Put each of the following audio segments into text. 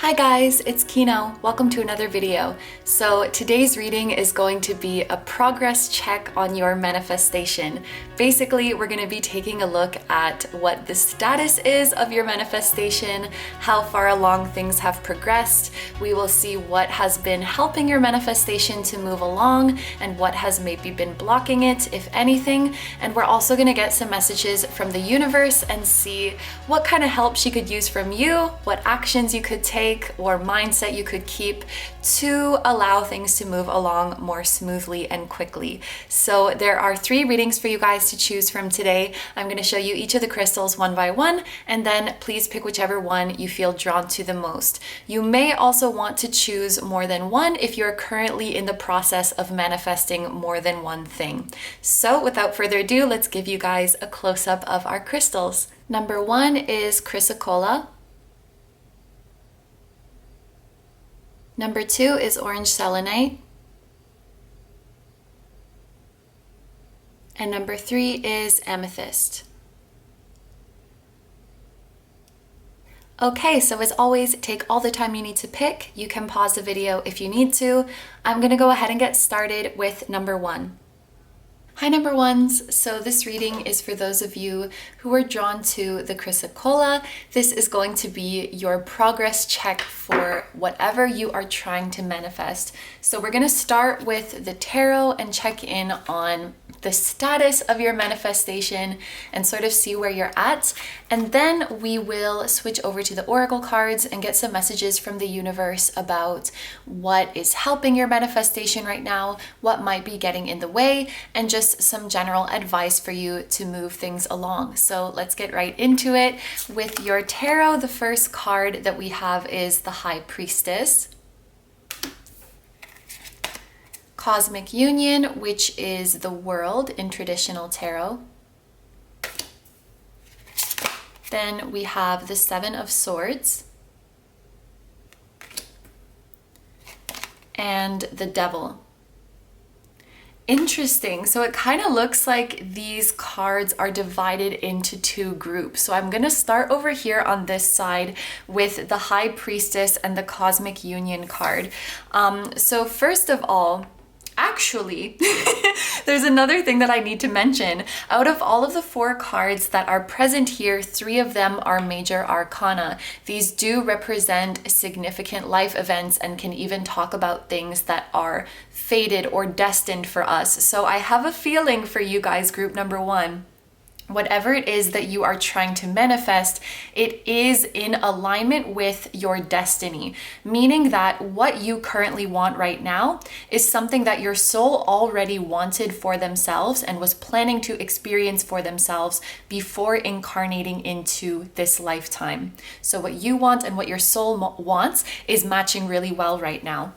Hi guys, it's KINO. Welcome to another video. So today's reading is going to be a progress check on your manifestation. Basically, we're going to be taking a look at what the status is of your manifestation, how far along things have progressed. We will see what has been helping your manifestation to move along and what has maybe been blocking it, if anything. And we're also going to get some messages from the universe and see what kind of help she could use from you, what actions you could take or mindset you could keep to allow things to move along more smoothly and quickly. So there are 3 readings for you guys to choose from today. I'm going to show you each of the crystals one by one, and then please pick whichever one you feel drawn to the most. You may also want to choose more than one if you're currently in the process of manifesting more than one thing. So without further ado, let's give you guys a close-up of our crystals. Number 1 is Chrysocolla. Number 2 is orange selenite. And number 3 is amethyst. Okay, so as always, take all the time you need to pick. You can pause the video if you need to. I'm gonna go ahead and get started with number 1. Hi number ones, so this reading is for those of you who are drawn to the Chrysocolla. This is going to be your progress check for whatever you are trying to manifest. So we're going to start with the tarot and check in on the status of your manifestation and sort of see where you're at. And then we will switch over to the oracle cards and get some messages from the universe about what is helping your manifestation right now, what might be getting in the way, and just some general advice for you to move things along. So let's get right into it. With your tarot, the first card that we have is the High Priestess. Cosmic Union, which is the World in traditional tarot. Then we have the Seven of Swords and the Devil. Interesting. So it kind of looks like these cards are divided into 2 groups. So I'm going to start over here on this side with the High Priestess and the Cosmic Union card. So first of all, actually, there's another thing that I need to mention. Out of all of the 4 cards that are present here, 3 of them are major arcana. These do represent significant life events and can even talk about things that are fated or destined for us. So I have a feeling for you guys, group number 1. Whatever it is that you are trying to manifest, it is in alignment with your destiny, meaning that what you currently want right now is something that your soul already wanted for themselves and was planning to experience for themselves before incarnating into this lifetime. So what you want and what your soul wants is matching really well right now.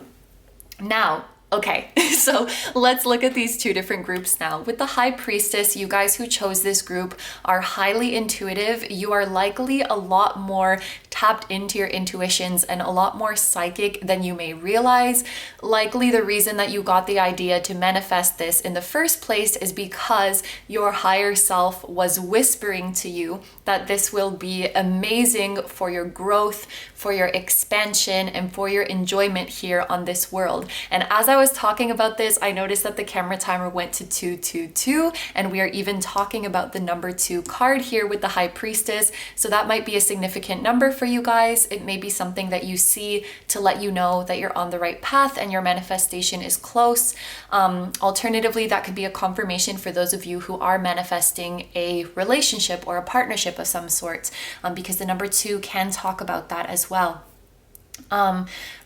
Okay, so let's look at these 2 different groups now. With the High Priestess, you guys who chose this group are highly intuitive. You are likely a lot more tapped into your intuitions and a lot more psychic than you may realize. Likely the reason that you got the idea to manifest this in the first place is because your higher self was whispering to you that this will be amazing for your growth, for your expansion, and for your enjoyment here on this world. And as I was talking about this, I noticed that the camera timer went to 222, and we are even talking about the number 2 card here with the High Priestess. So that might be a significant number for you guys. It may be something that you see to let you know that you're on the right path and your manifestation is close. Alternatively, that could be a confirmation for those of you who are manifesting a relationship or a partnership of some sort, because the number 2 can talk about that as well.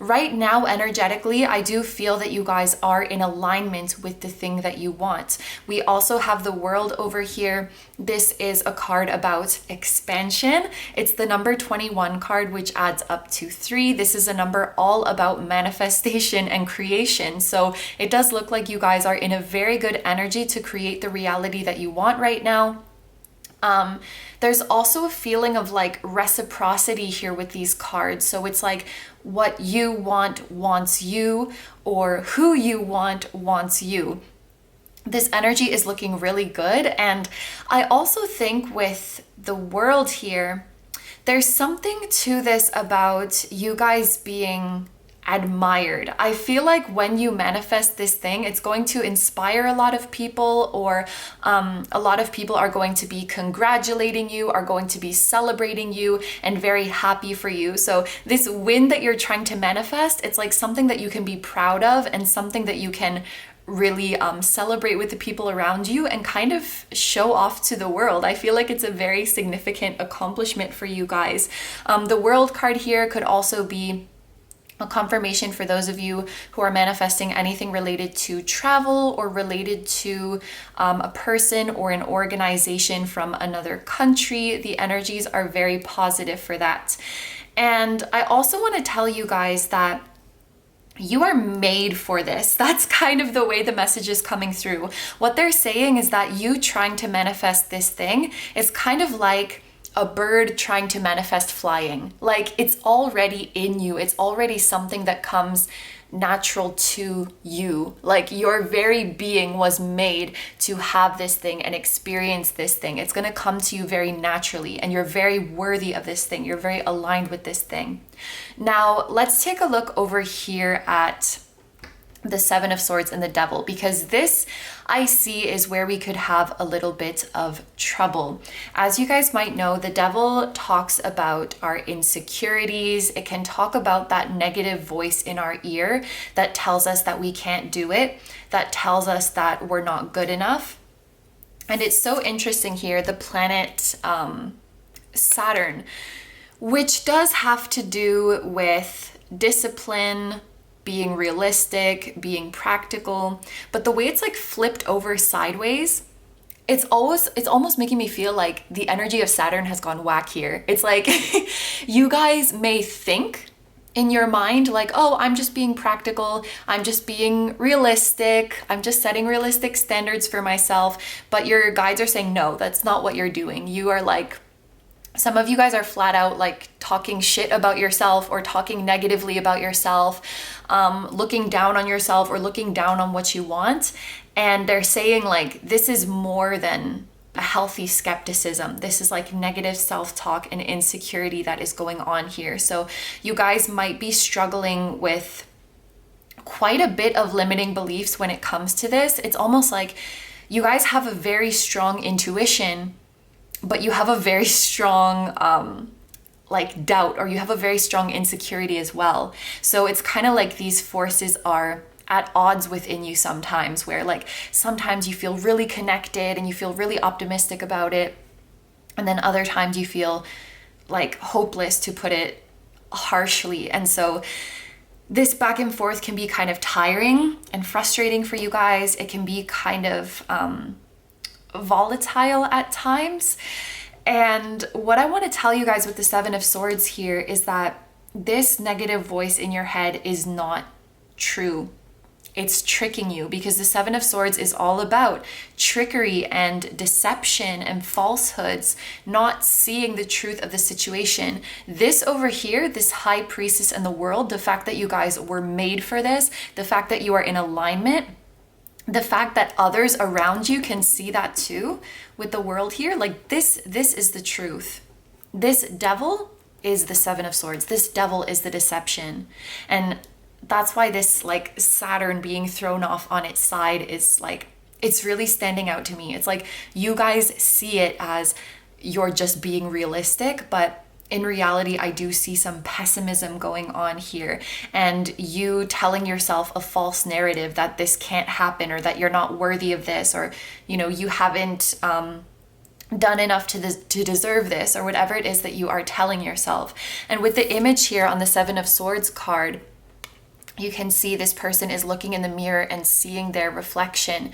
Right now, energetically, I do feel that you guys are in alignment with the thing that you want. We also have the World over here. This is a card about expansion. It's the number 21 card, which adds up to 3. This is a number all about manifestation and creation. So it does look like you guys are in a very good energy to create the reality that you want right now. There's also a feeling of like reciprocity here with these cards. So it's like what you want wants you, or who you want wants you. This energy is looking really good. And I also think with the World here, There's something to this about you guys being admired. I feel like when you manifest this thing, it's going to inspire a lot of people, or a lot of people are going to be congratulating you, are going to be celebrating you and very happy for you. So this win that you're trying to manifest, it's like something that you can be proud of and something that you can really celebrate with the people around you and kind of show off to the world. I feel like it's a very significant accomplishment for you guys. The World card here could also be a confirmation for those of you who are manifesting anything related to travel or related to a person or an organization from another country. The energies are very positive for that. And I also want to tell you guys that you are made for this. That's kind of the way the message is coming through. What they're saying is that you trying to manifest this thing is kind of like a bird trying to manifest flying. Like, it's already in you. It's already something that comes natural to you. Like, your very being was made to have this thing and experience this thing. It's going to come to you very naturally, and you're very worthy of this thing. You're very aligned with this thing. Now, let's take a look over here at the Seven of Swords and the Devil, because this I see is where we could have a little bit of trouble. As you guys might know, the Devil talks about our insecurities. It can talk about that negative voice in our ear that tells us that we can't do it, that tells us that we're not good enough. And it's so interesting here, the planet Saturn, which does have to do with discipline, being realistic, being practical, but the way it's like flipped over sideways, it's almost making me feel like the energy of Saturn has gone whack here. It's like you guys may think in your mind like, oh, I'm just being practical, I'm just being realistic, I'm just setting realistic standards for myself, but your guides are saying, no, that's not what you're doing. You are like, some of you guys are flat out like talking shit about yourself or talking negatively about yourself, looking down on yourself or looking down on what you want. And they're saying like, this is more than a healthy skepticism. This is like negative self-talk and insecurity that is going on here. So you guys might be struggling with quite a bit of limiting beliefs when it comes to this. It's almost like you guys have a very strong intuition, but you have a very strong like doubt, or you have a very strong insecurity as well. So it's kind of like these forces are at odds within you sometimes, where like sometimes you feel really connected and you feel really optimistic about it, and then other times you feel like hopeless, to put it harshly. And so this back and forth can be kind of tiring and frustrating for you guys. It can be kind of volatile at times. And what I want to tell you guys with the Seven of Swords here is that this negative voice in your head is not true. It's tricking you, because the Seven of Swords is all about trickery and deception and falsehoods, not seeing the truth of the situation. This over here, this High Priestess and the World, the fact that you guys were made for this, the fact that you are in alignment, the fact that others around you can see that too with the World here, like this is the truth. This Devil is the Seven of Swords. This Devil is the deception. And that's why this like Saturn being thrown off on its side is like, it's really standing out to me. It's like you guys see it as you're just being realistic, but in reality, I do see some pessimism going on here, and you telling yourself a false narrative that this can't happen, or that you're not worthy of this, or, you know, you haven't done enough to deserve this, or whatever it is that you are telling yourself. And with the image here on the Seven of Swords card, you can see this person is looking in the mirror and seeing their reflection.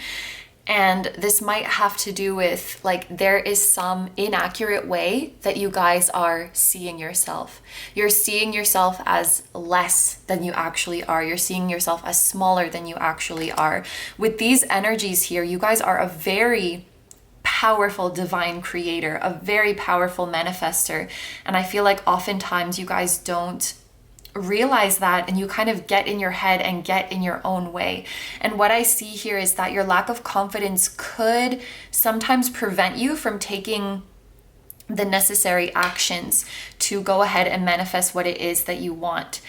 And this might have to do with like, there is some inaccurate way that you guys are seeing yourself. You're seeing yourself as less than you actually are. You're seeing yourself as smaller than you actually are. With these energies here, you guys are a very powerful divine creator, a very powerful manifester. And I feel like oftentimes you guys don't realize that, and you kind of get in your head and get in your own way. And what I see here is that your lack of confidence could sometimes prevent you from taking the necessary actions to go ahead and manifest what it is that you want.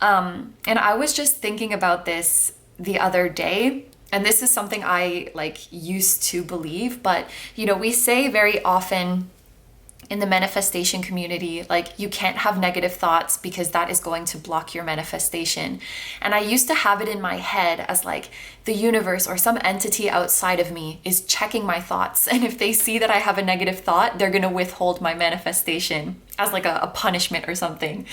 And I was just thinking about this the other day, and this is something I like used to believe, but you know, we say very often in the manifestation community, like, you can't have negative thoughts because that is going to block your manifestation. And I used to have it in my head as like the universe or some entity outside of me is checking my thoughts. And if they see that I have a negative thought, they're going to withhold my manifestation as like a punishment or something.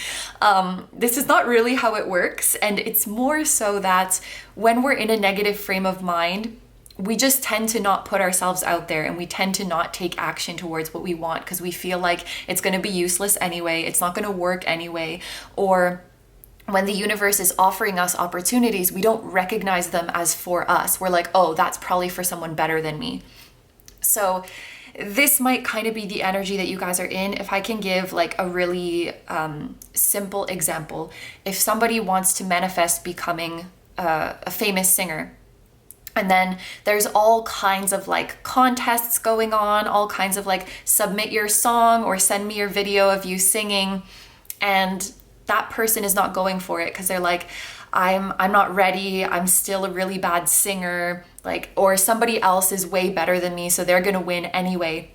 This is not really how it works. And it's more so that when we're in a negative frame of mind, we just tend to not put ourselves out there, and we tend to not take action towards what we want because we feel like it's going to be useless anyway, it's not going to work anyway. Or when the universe is offering us opportunities, we don't recognize them as for us. We're like, oh, that's probably for someone better than me. So this might kind of be the energy that you guys are in. If I can give like a really simple example, if somebody wants to manifest becoming a famous singer, and then there's all kinds of like contests going on, all kinds of like submit your song or send me your video of you singing, and that person is not going for it because they're like, I'm not ready, I'm still a really bad singer, like, or somebody else is way better than me, so they're gonna win anyway.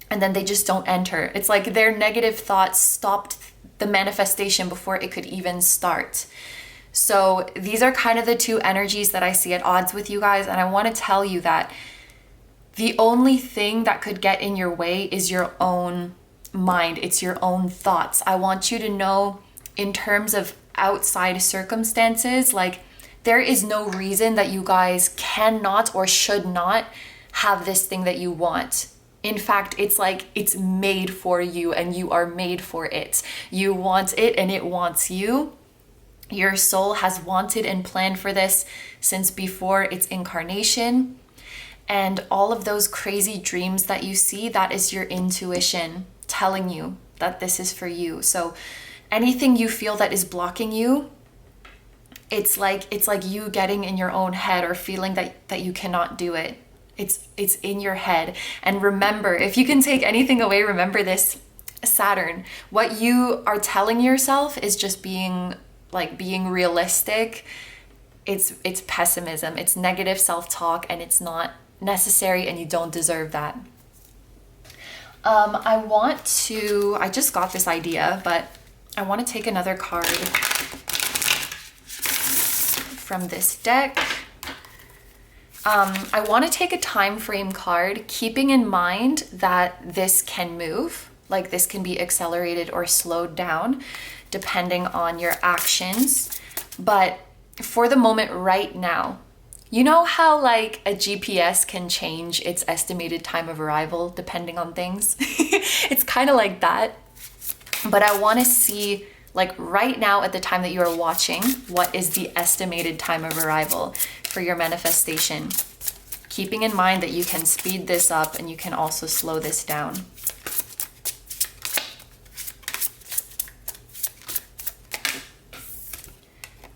And then they just don't enter. It's like their negative thoughts stopped the manifestation before it could even start. So these are kind of the two energies that I see at odds with you guys. And I want to tell you that the only thing that could get in your way is your own mind. It's your own thoughts. I want you to know, in terms of outside circumstances, like, there is no reason that you guys cannot or should not have this thing that you want. In fact, it's like it's made for you and you are made for it. You want it and it wants you. Your soul has wanted and planned for this since before its incarnation. And all of those crazy dreams that you see, that is your intuition telling you that this is for you. So anything you feel that is blocking you, it's like you getting in your own head or feeling that you cannot do it. It's in your head. And remember, if you can take anything away, remember this, Saturn. What you are telling yourself is just being realistic. It's pessimism, it's negative self-talk, and it's not necessary, and you don't deserve that. I just got this idea, but I want to take another card from this deck. I want to take a time frame card, keeping in mind that this can move, like this can be accelerated or slowed down depending on your actions. But for the moment right now, you know how like a GPS can change its estimated time of arrival depending on things? It's kind of like that. But I want to see, like, right now at the time that you are watching, what is the estimated time of arrival for your manifestation? Keeping in mind that you can speed this up and you can also slow this down.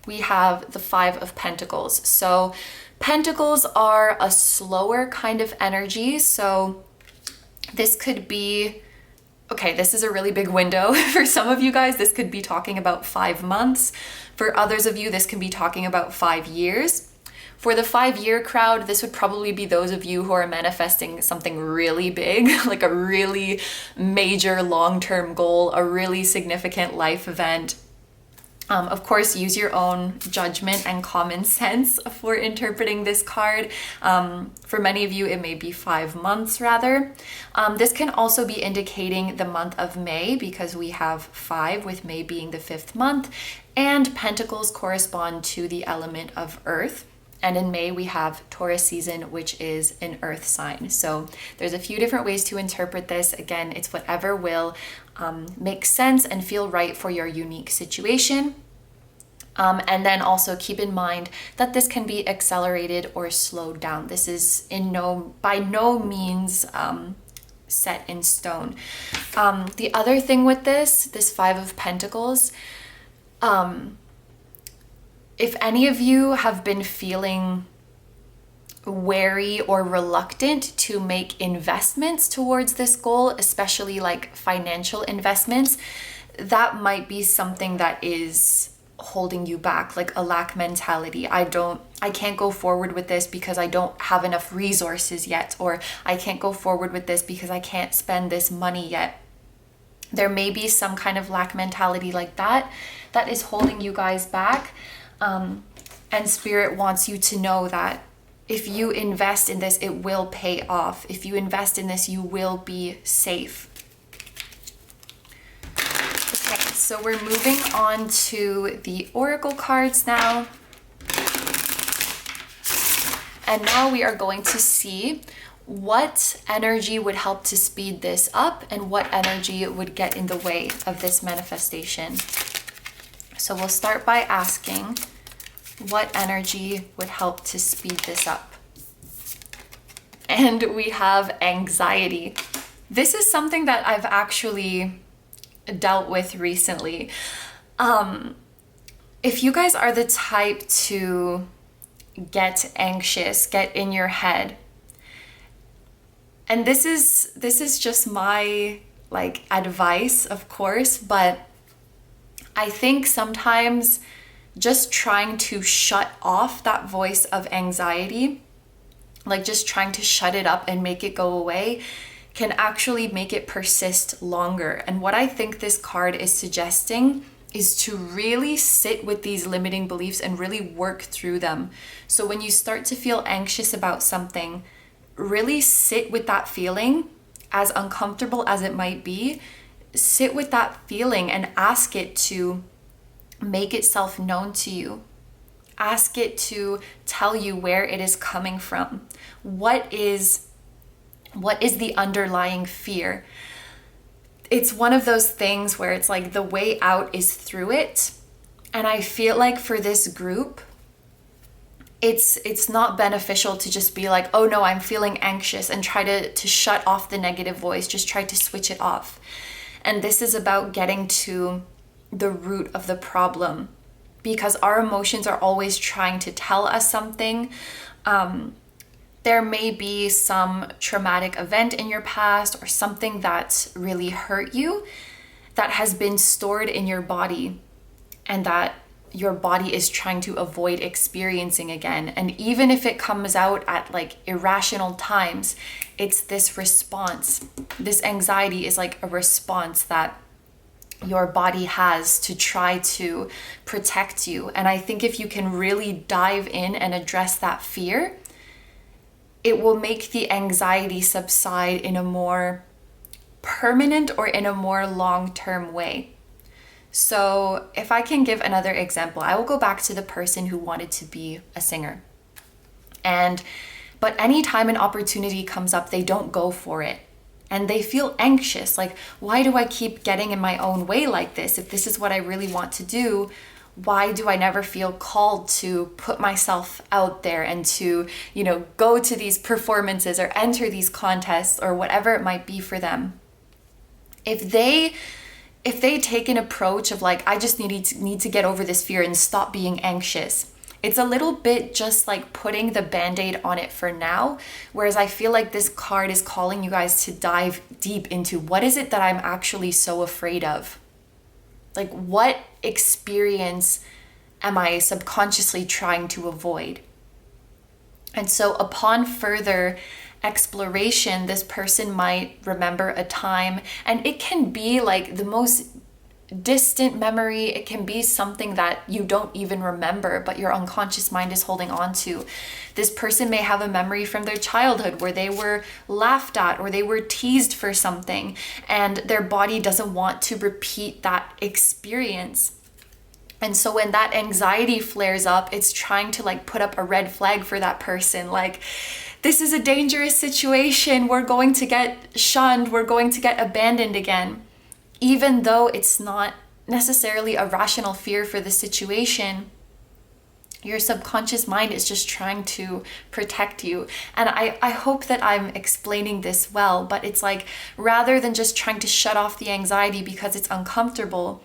We have the Five of Pentacles. So Pentacles are a slower kind of energy. So this could be, okay, this is a really big window. For some of you guys, this could be talking about 5 months. For others of you, this can be talking about 5 years. For the 5-year crowd, this would probably be those of you who are manifesting something really big, like a really major long-term goal, a really significant life event. Of course, use your own judgment and common sense for interpreting this card. For many of you, it may be 5 months rather. This can also be indicating the month of May, because we have 5 with May being the 5th month, and Pentacles correspond to the element of Earth. And in May, we have Taurus season, which is an earth sign. So there's a few different ways to interpret this. Again, it's whatever will make sense and feel right for your unique situation. And then also keep in mind that this can be accelerated or slowed down. This is by no means set in stone. The other thing with this Five of Pentacles, if any of you have been feeling wary or reluctant to make investments towards this goal, especially like financial investments, that might be something that is holding you back, like a lack mentality. I can't go forward with this because I don't have enough resources yet, or I can't go forward with this because I can't spend this money yet. There may be some kind of lack mentality like that that is holding you guys back. And Spirit wants you to know that if you invest in this, it will pay off. If you invest in this, you will be safe. Okay, so we're moving on to the Oracle cards now. And now we are going to see what energy would help to speed this up and what energy would get in the way of this manifestation. So we'll start by asking, what energy would help to speed this up? And we have anxiety. This is something that I've actually dealt with recently. If you guys are the type to get anxious, get in your head, and this is just my like advice, of course, but I think sometimes just trying to shut off that voice of anxiety, like just trying to shut it up and make it go away, can actually make it persist longer. And what I think this card is suggesting is to really sit with these limiting beliefs and really work through them. So when you start to feel anxious about something, really sit with that feeling, as uncomfortable as it might be. Sit with that feeling and ask it to make itself known to you. Ask it to tell you where it is coming from. What is the underlying fear? It's one of those things where it's like the way out is through it. And I feel like for this group, it's not beneficial to just be like, oh no, I'm feeling anxious, and try to shut off the negative voice, just try to switch it off. And this is about getting to the root of the problem, because our emotions are always trying to tell us something. There may be some traumatic event in your past or something that's really hurt you that has been stored in your body and that your body is trying to avoid experiencing again. And even if it comes out at like irrational times, it's this response. This anxiety is like a response that your body has to try to protect you. And I think if you can really dive in and address that fear, it will make the anxiety subside in a more permanent or in a more long-term way. So if I can give another example, I will go back to the person who wanted to be a singer. But anytime an opportunity comes up, they don't go for it. And they feel anxious, like, why do I keep getting in my own way like this? If this is what I really want to do, why do I never feel called to put myself out there and to, go to these performances or enter these contests or whatever it might be for them? If they take an approach of like, I just need to get over this fear and stop being anxious, it's a little bit just like putting the Band-Aid on it for now. Whereas I feel like this card is calling you guys to dive deep into, what is it that I'm actually so afraid of? Like, what experience am I subconsciously trying to avoid? And so upon further exploration, this person might remember a time, and it can be like the most distant memory. It can be something that you don't even remember, but your unconscious mind is holding on to. This person may have a memory from their childhood where they were laughed at or they were teased for something, and their body doesn't want to repeat that experience. And so when that anxiety flares up, it's trying to like put up a red flag for that person. Like, this is a dangerous situation. We're going to get shunned. We're going to get abandoned again. Even though it's not necessarily a rational fear for the situation, your subconscious mind is just trying to protect you. And I hope that I'm explaining this well, but it's like, rather than just trying to shut off the anxiety because it's uncomfortable,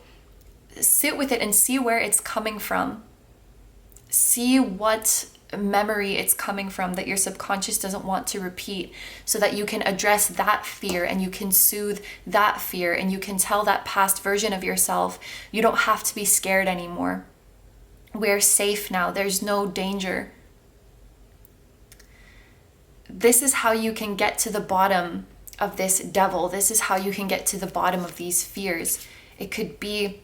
sit with it and see where it's coming from. See what memory it's coming from, that your subconscious doesn't want to repeat, so that you can address that fear and you can soothe that fear and you can tell that past version of yourself, you don't have to be scared anymore. We're safe now. There's no danger. This is how you can get to the bottom of this devil. This is how you can get to the bottom of these fears. It could be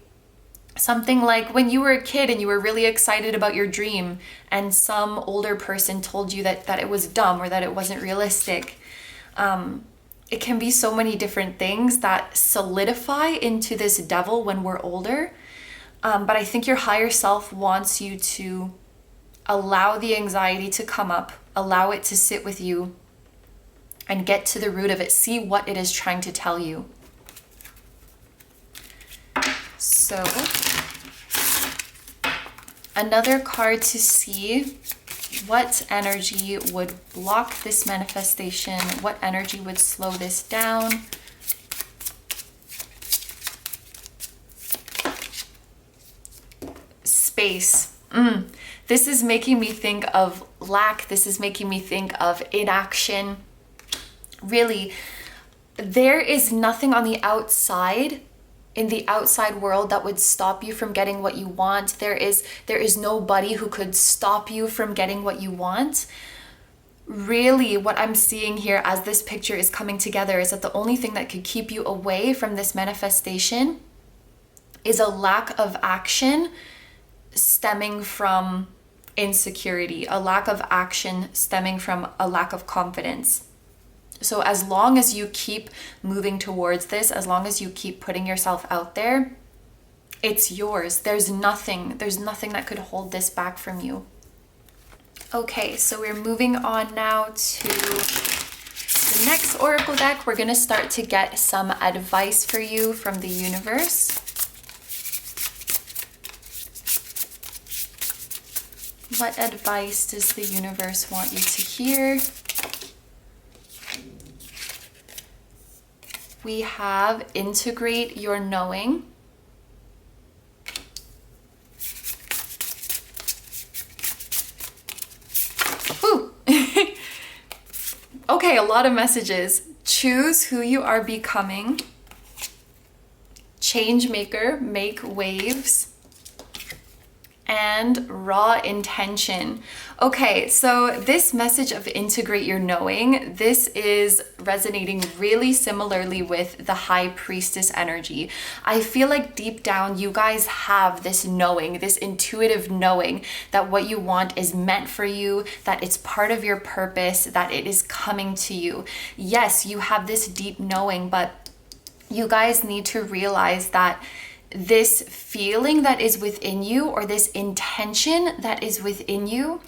something like when you were a kid and you were really excited about your dream and some older person told you that it was dumb or that it wasn't realistic. It can be so many different things that solidify into this devil when we're older. But I think your higher self wants you to allow the anxiety to come up, allow it to sit with you, and get to the root of it. See what it is trying to tell you. So, another card to see what energy would block this manifestation, what energy would slow this down. Space. This is making me think of lack. This is making me think of inaction. Really, there is nothing on the outside, in the outside world, that would stop you from getting what you want. There is nobody who could stop you from getting what you want. Really, what I'm seeing here as this picture is coming together is that the only thing that could keep you away from this manifestation is a lack of action stemming from insecurity, a lack of action stemming from a lack of confidence. So as long as you keep moving towards this, as long as you keep putting yourself out there, it's yours. There's nothing that could hold this back from you. Okay, so we're moving on now to the next oracle deck. We're going to start to get some advice for you from the universe. What advice does the universe want you to hear? We have integrate your knowing. Ooh. Okay, a lot of messages. Choose who you are becoming. Change maker, make waves. And raw intention. Okay, so this message of integrate your knowing, this is resonating really similarly with the High Priestess energy. I feel like deep down you guys have this knowing, this intuitive knowing that what you want is meant for you, that it's part of your purpose, that it is coming to you. Yes, you have this deep knowing, but you guys need to realize that this feeling that is within you, or this intention that is within you,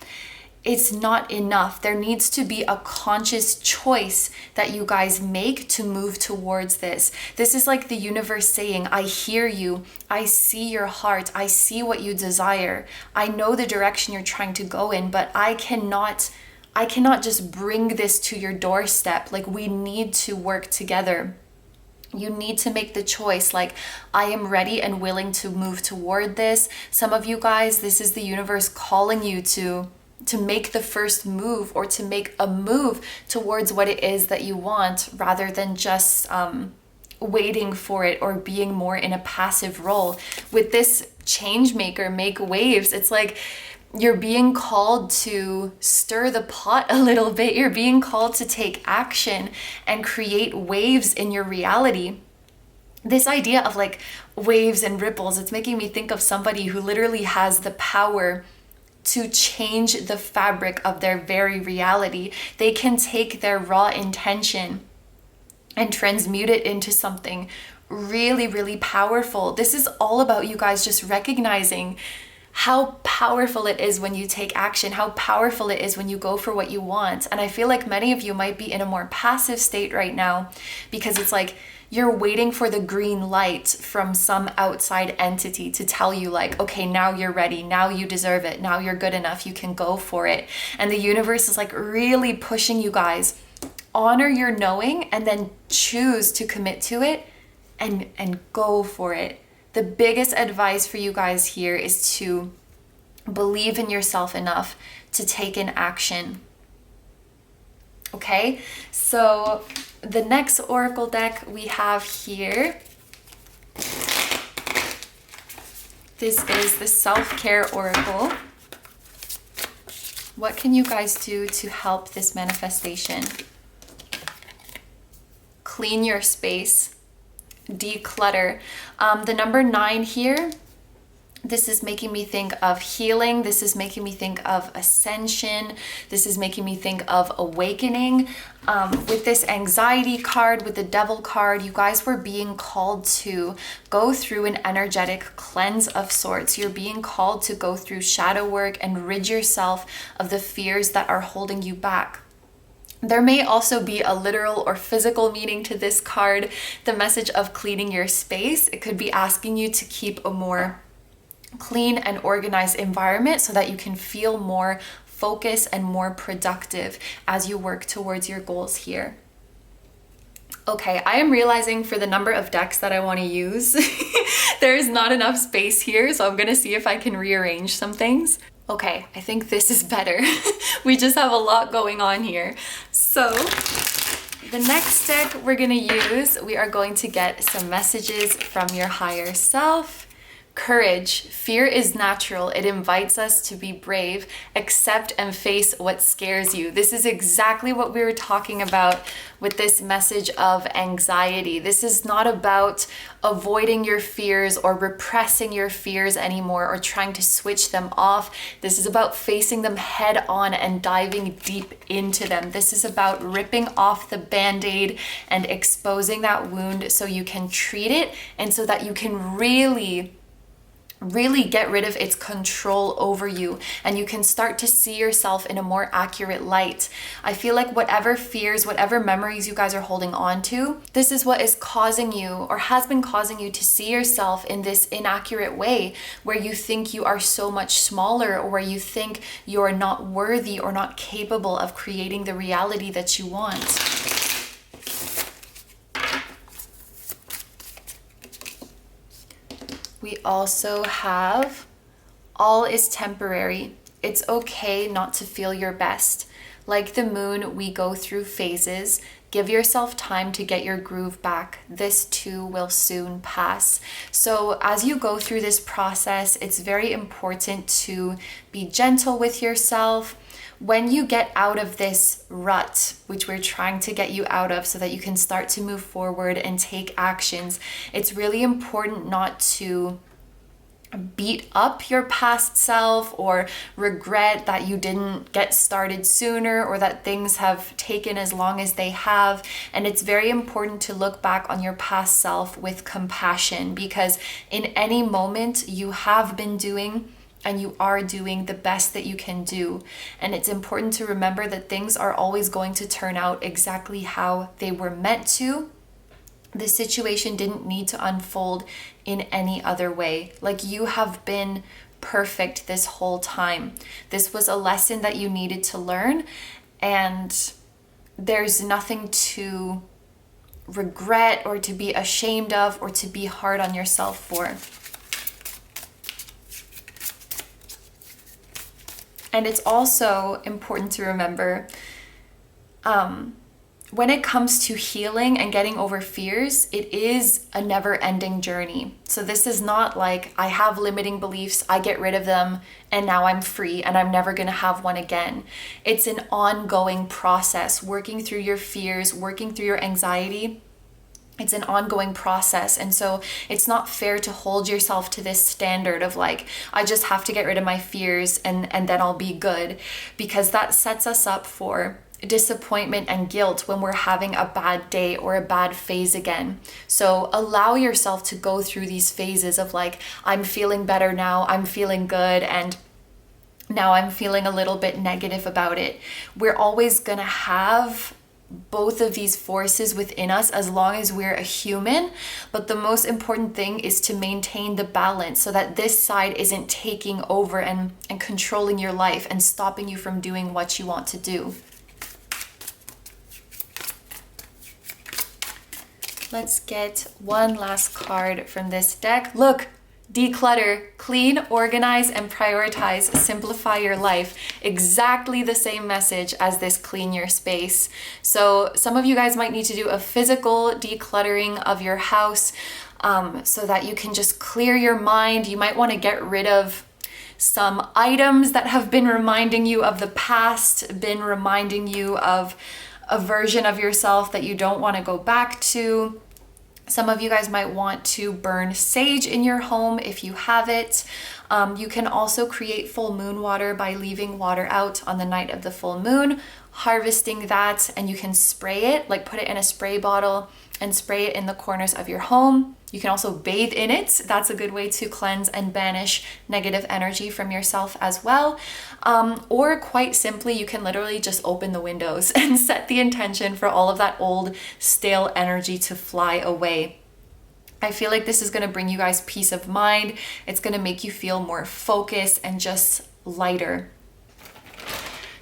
it's not enough. There needs to be a conscious choice that you guys make to move towards this. This is like the universe saying, I hear you. I see your heart. I see what you desire. I know the direction you're trying to go in, but I cannot just bring this to your doorstep. Like, we need to work together. You need to make the choice, like, I am ready and willing to move toward this. Some of you guys, this is the universe calling you to make the first move, or to make a move towards what it is that you want, rather than just waiting for it or being more in a passive role. With this change maker, make waves, it's like you're being called to stir the pot a little bit. You're being called to take action and create waves in your reality. This idea of like waves and ripples, it's making me think of somebody who literally has the power to change the fabric of their very reality. They can take their raw intention and transmute it into something really, really powerful. This is all about you guys just recognizing how powerful it is when you take action, how powerful it is when you go for what you want. And I feel like many of you might be in a more passive state right now, because it's like you're waiting for the green light from some outside entity to tell you like, okay, now you're ready, now you deserve it, now you're good enough, you can go for it. And the universe is like really pushing you guys, honor your knowing and then choose to commit to it and go for it. The biggest advice for you guys here is to believe in yourself enough to take an action. Okay, so the next oracle deck we have here, this is the self-care oracle. What can you guys do to help this manifestation? Clean your space, declutter. The number 9 here, this is making me think of healing. This is making me think of ascension. This is making me think of awakening. With this anxiety card, with the devil card, you guys were being called to go through an energetic cleanse of sorts. You're being called to go through shadow work and rid yourself of the fears that are holding you back. There may also be a literal or physical meaning to this card, the message of cleaning your space. It could be asking you to keep a more clean and organized environment so that you can feel more focused and more productive as you work towards your goals here. Okay, I am realizing for the number of decks that I want to use, there is not enough space here, so I'm going to see if I can rearrange some things. Okay, I think this is better. We just have a lot going on here. So the next deck we're going to use, we are going to get some messages from your higher self. Courage. Fear is natural. It invites us to be brave, accept and face what scares you. This is exactly what we were talking about with this message of anxiety. This is not about avoiding your fears or repressing your fears anymore or trying to switch them off. This is about facing them head on and diving deep into them. This is about ripping off the band-aid and exposing that wound so you can treat it and so that you can really get rid of its control over you and you can start to see yourself in a more accurate light. I feel like whatever fears, whatever memories you guys are holding on to, this is what is causing you or has been causing you to see yourself in this inaccurate way where you think you are so much smaller or where you think you're not worthy or not capable of creating the reality that you want. We also have all is temporary. It's okay not to feel your best. Like the moon, we go through phases. Give yourself time to get your groove back. This too will soon pass. So as you go through this process, it's very important to be gentle with yourself. When you get out of this rut, which we're trying to get you out of so that you can start to move forward and take actions, it's really important not to beat up your past self or regret that you didn't get started sooner or that things have taken as long as they have. And it's very important to look back on your past self with compassion because in any moment you have been doing and you are doing the best that you can do. And it's important to remember that things are always going to turn out exactly how they were meant to. The situation didn't need to unfold in any other way. Like you have been perfect this whole time. This was a lesson that you needed to learn and there's nothing to regret or to be ashamed of or to be hard on yourself for. And it's also important to remember when it comes to healing and getting over fears, it is a never-ending journey. So this is not like I have limiting beliefs, I get rid of them, and now I'm free and I'm never going to have one again. It's an ongoing process, working through your fears, working through your anxiety. It's an ongoing process. And so it's not fair to hold yourself to this standard of like, I just have to get rid of my fears and then I'll be good, because that sets us up for disappointment and guilt when we're having a bad day or a bad phase again. So allow yourself to go through these phases of like, I'm feeling better now, I'm feeling good, and now I'm feeling a little bit negative about it. We're always gonna have both of these forces within us as long as we're a human, but the most important thing is to maintain the balance so that this side isn't taking over and controlling your life and stopping you from doing what you want to do. Let's get one last card from this deck. Look, Declutter, clean, organize, and prioritize, simplify your life. Exactly the same message as this clean your space. So some of you guys might need to do a physical decluttering of your house so that you can just clear your mind. You might want to get rid of some items that have been reminding you of the past, been reminding you of a version of yourself that you don't want to go back to. Some of you guys might want to burn sage in your home if you have it. You can also create full moon water by leaving water out on the night of the full moon, harvesting that, and you can spray it, like put it in a spray bottle and spray it in the corners of your home. You can also bathe in it. That's a good way to cleanse and banish negative energy from yourself as well. Or quite simply, you can literally just open the windows and set the intention for all of that old stale energy to fly away. I feel like this is going to bring you guys peace of mind. It's going to make you feel more focused and just lighter.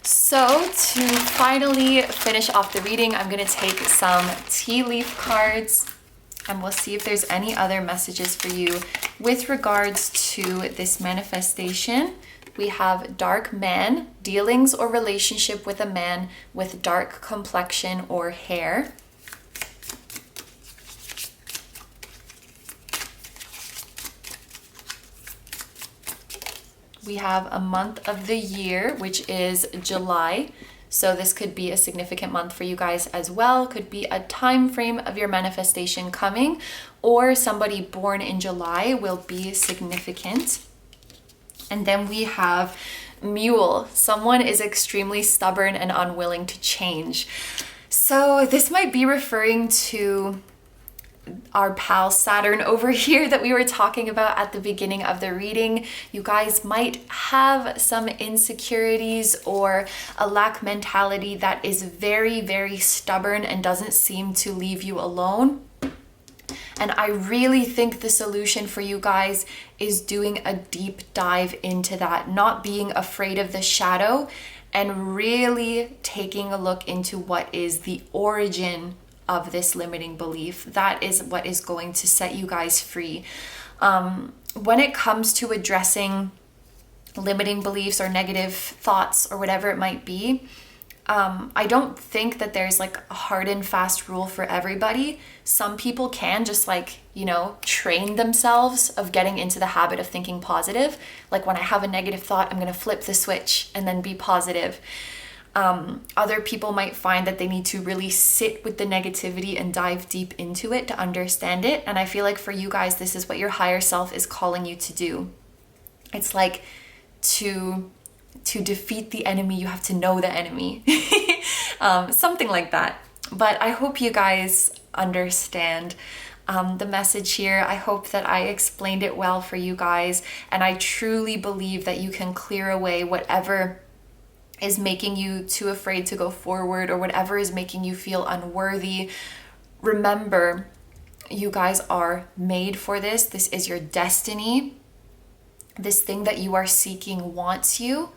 So to finally finish off the reading, I'm going to take some tea leaf cards and we'll see if there's any other messages for you with regards to this manifestation. We have dark man, dealings or relationship with a man with dark complexion or hair. We have a month of the year, which is July. So this could be a significant month for you guys as well. Could be a time frame of your manifestation coming, or somebody born in July will be significant. And then we have mule. Someone is extremely stubborn and unwilling to change. So this might be referring to our pal Saturn over here that we were talking about at the beginning of the reading. You guys might have some insecurities or a lack mentality that is very, very stubborn and doesn't seem to leave you alone. And I really think the solution for you guys is doing a deep dive into that, not being afraid of the shadow, and really taking a look into what is the origin of this limiting belief. That is what is going to set you guys free. When it comes to addressing limiting beliefs or negative thoughts or whatever it might be, I don't think that there's like a hard and fast rule for everybody. Some people can just train themselves of getting into the habit of thinking positive. Like when I have a negative thought, I'm going to flip the switch and then be positive. Other people might find that they need to really sit with the negativity and dive deep into it to understand it. And I feel like for you guys, this is what your higher self is calling you to do. It's like to defeat the enemy, you have to know the enemy. Something like that. But I hope you guys understand the message here. I hope that I explained it well for you guys. And I truly believe that you can clear away whatever is making you too afraid to go forward or whatever is making you feel unworthy. Remember, you guys are made for this. This is your destiny. This thing that you are seeking wants you,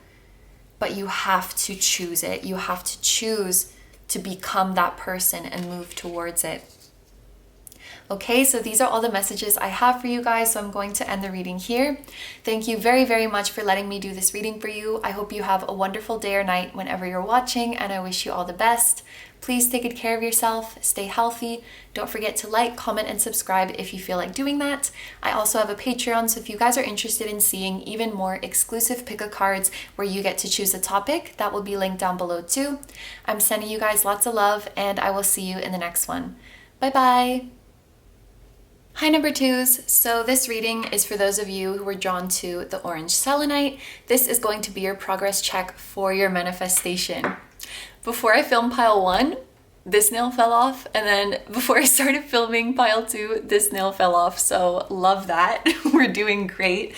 but you have to choose it. You have to choose to become that person and move towards it. Okay, so these are all the messages I have for you guys, so I'm going to end the reading here. Thank you very, very much for letting me do this reading for you. I hope you have a wonderful day or night whenever you're watching, and I wish you all the best. Please take good care of yourself, stay healthy. Don't forget to like, comment, and subscribe if you feel like doing that. I also have a Patreon, so if you guys are interested in seeing even more exclusive pick-a-cards where you get to choose a topic, that will be linked down below too. I'm sending you guys lots of love, and I will see you in the next one. Bye-bye! Hi number twos, so this reading is for those of you who were drawn to the orange selenite. This is going to be your progress check for your manifestation. Before I filmed pile 1, this nail fell off, and then before I started filming pile 2, this nail fell off, so love that. We're doing great.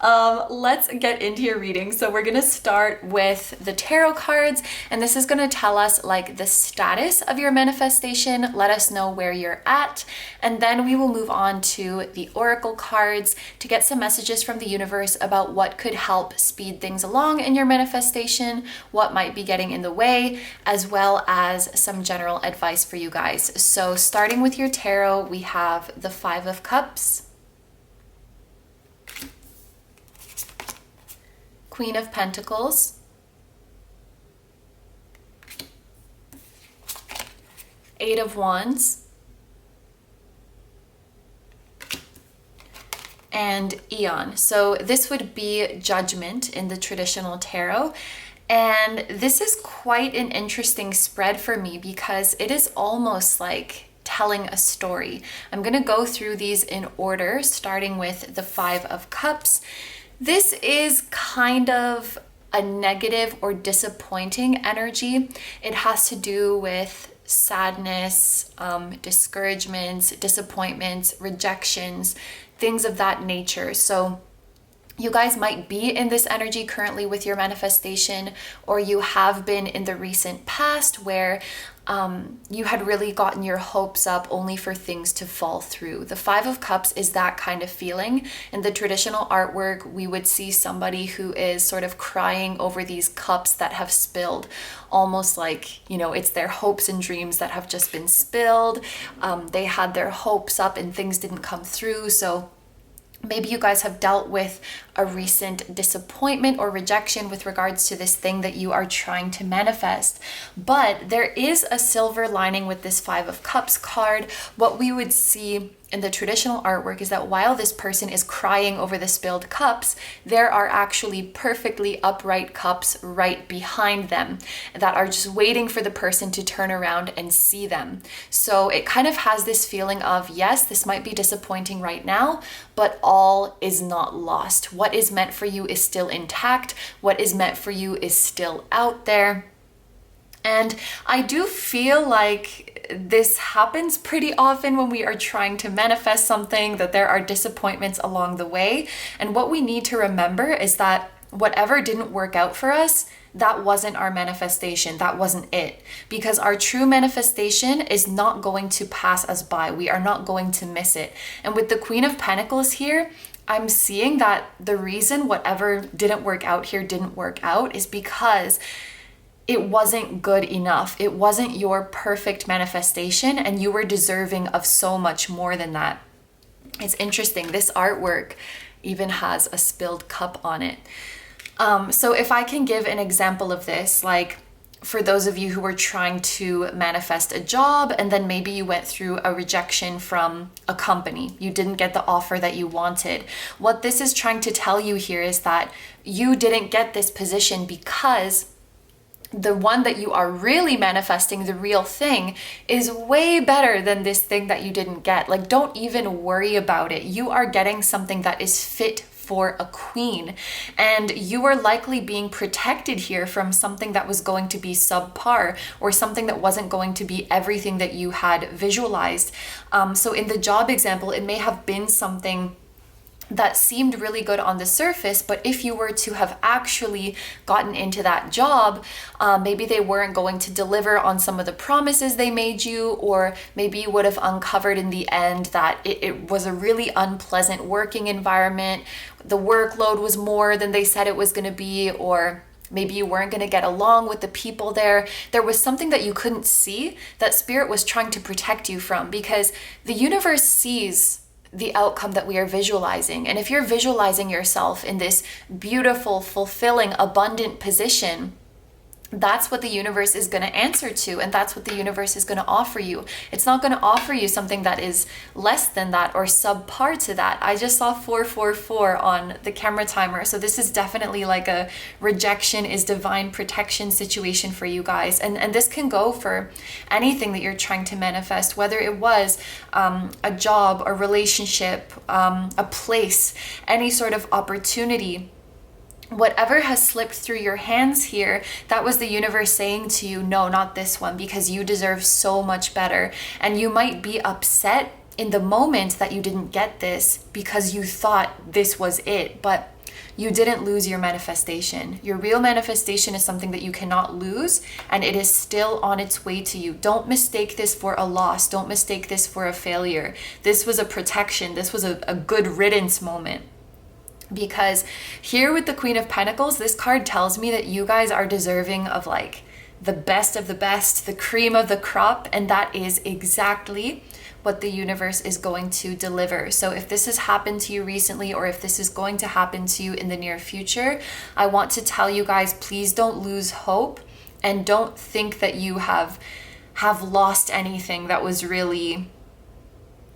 Let's get into your reading. So we're gonna start with the tarot cards, and this is gonna tell us like the status of your manifestation, let us know where you're at, and then we will move on to the oracle cards to get some messages from the universe about what could help speed things along in your manifestation, what might be getting in the way, as well as some general advice for you guys. So starting with your tarot, we have the 5 of Cups, Queen of Pentacles, Eight of Wands, and Eon. So this would be Judgment in the traditional tarot. And this is quite an interesting spread for me because it is almost like telling a story. I'm going to go through these in order, starting with the Five of Cups. This is kind of a negative or disappointing energy. It has to do with sadness, discouragements, disappointments, rejections, things of that nature. So you guys might be in this energy currently with your manifestation, or you have been in the recent past where you had really gotten your hopes up only for things to fall through. The Five of Cups is that kind of feeling. In the traditional artwork, we would see somebody who is sort of crying over these cups that have spilled, almost like, you know, it's their hopes and dreams that have just been spilled. They had their hopes up and things didn't come through. So maybe you guys have dealt with a recent disappointment or rejection with regards to this thing that you are trying to manifest. But there is a silver lining with this Five of Cups card. What we would see in the traditional artwork is that while this person is crying over the spilled cups, there are actually perfectly upright cups right behind them that are just waiting for the person to turn around and see them. So it kind of has this feeling of, yes, this might be disappointing right now, but all is not lost. What is meant for you is still intact. What is meant for you is still out there. And I do feel like this happens pretty often when we are trying to manifest something, that there are disappointments along the way. And what we need to remember is that whatever didn't work out for us, that wasn't our manifestation. That wasn't it. Because our true manifestation is not going to pass us by. We are not going to miss it. And with the Queen of Pentacles here, I'm seeing that the reason whatever didn't work out here didn't work out is because it wasn't good enough. It wasn't your perfect manifestation, and you were deserving of so much more than that. It's interesting. This artwork even has a spilled cup on it. So if I can give an example of this, like for those of you who were trying to manifest a job and then maybe you went through a rejection from a company, you didn't get the offer that you wanted. What this is trying to tell you here is that you didn't get this position because the one that you are really manifesting, the real thing, is way better than this thing that you didn't get. Like, don't even worry about it. You are getting something that is fit for a queen, and you are likely being protected here from something that was going to be subpar or something that wasn't going to be everything that you had visualized. So in the job example, it may have been something that seemed really good on the surface, but if you were to have actually gotten into that job, maybe they weren't going to deliver on some of the promises they made you, or maybe you would have uncovered in the end that it was a really unpleasant working environment. The workload was more than they said it was going to be, or maybe you weren't going to get along with the people there. There was something that you couldn't see that Spirit was trying to protect you from, because the universe sees the outcome that we are visualizing. And if you're visualizing yourself in this beautiful, fulfilling, abundant position, that's what the universe is going to answer to, and that's what the universe is going to offer you. It's not going to offer you something that is less than that or subpar to that. I just saw 444 on the camera timer, so this is definitely like a rejection is divine protection situation for you guys. And this can go for anything that you're trying to manifest, whether it was a job, a relationship, a place, any sort of opportunity. Whatever has slipped through your hands here, that was the universe saying to you, no, not this one, because you deserve so much better. And you might be upset in the moment that you didn't get this because you thought this was it, but you didn't lose your manifestation. Your real manifestation is something that you cannot lose, and it is still on its way to you. Don't mistake this for a loss. Don't mistake this for a failure. This was a protection. This was a good riddance moment. Because here with the Queen of Pentacles, this card tells me that you guys are deserving of like the best of the best, the cream of the crop, and that is exactly what the universe is going to deliver. So if this has happened to you recently, or if this is going to happen to you in the near future, I want to tell you guys, please don't lose hope, and don't think that you have lost anything that was really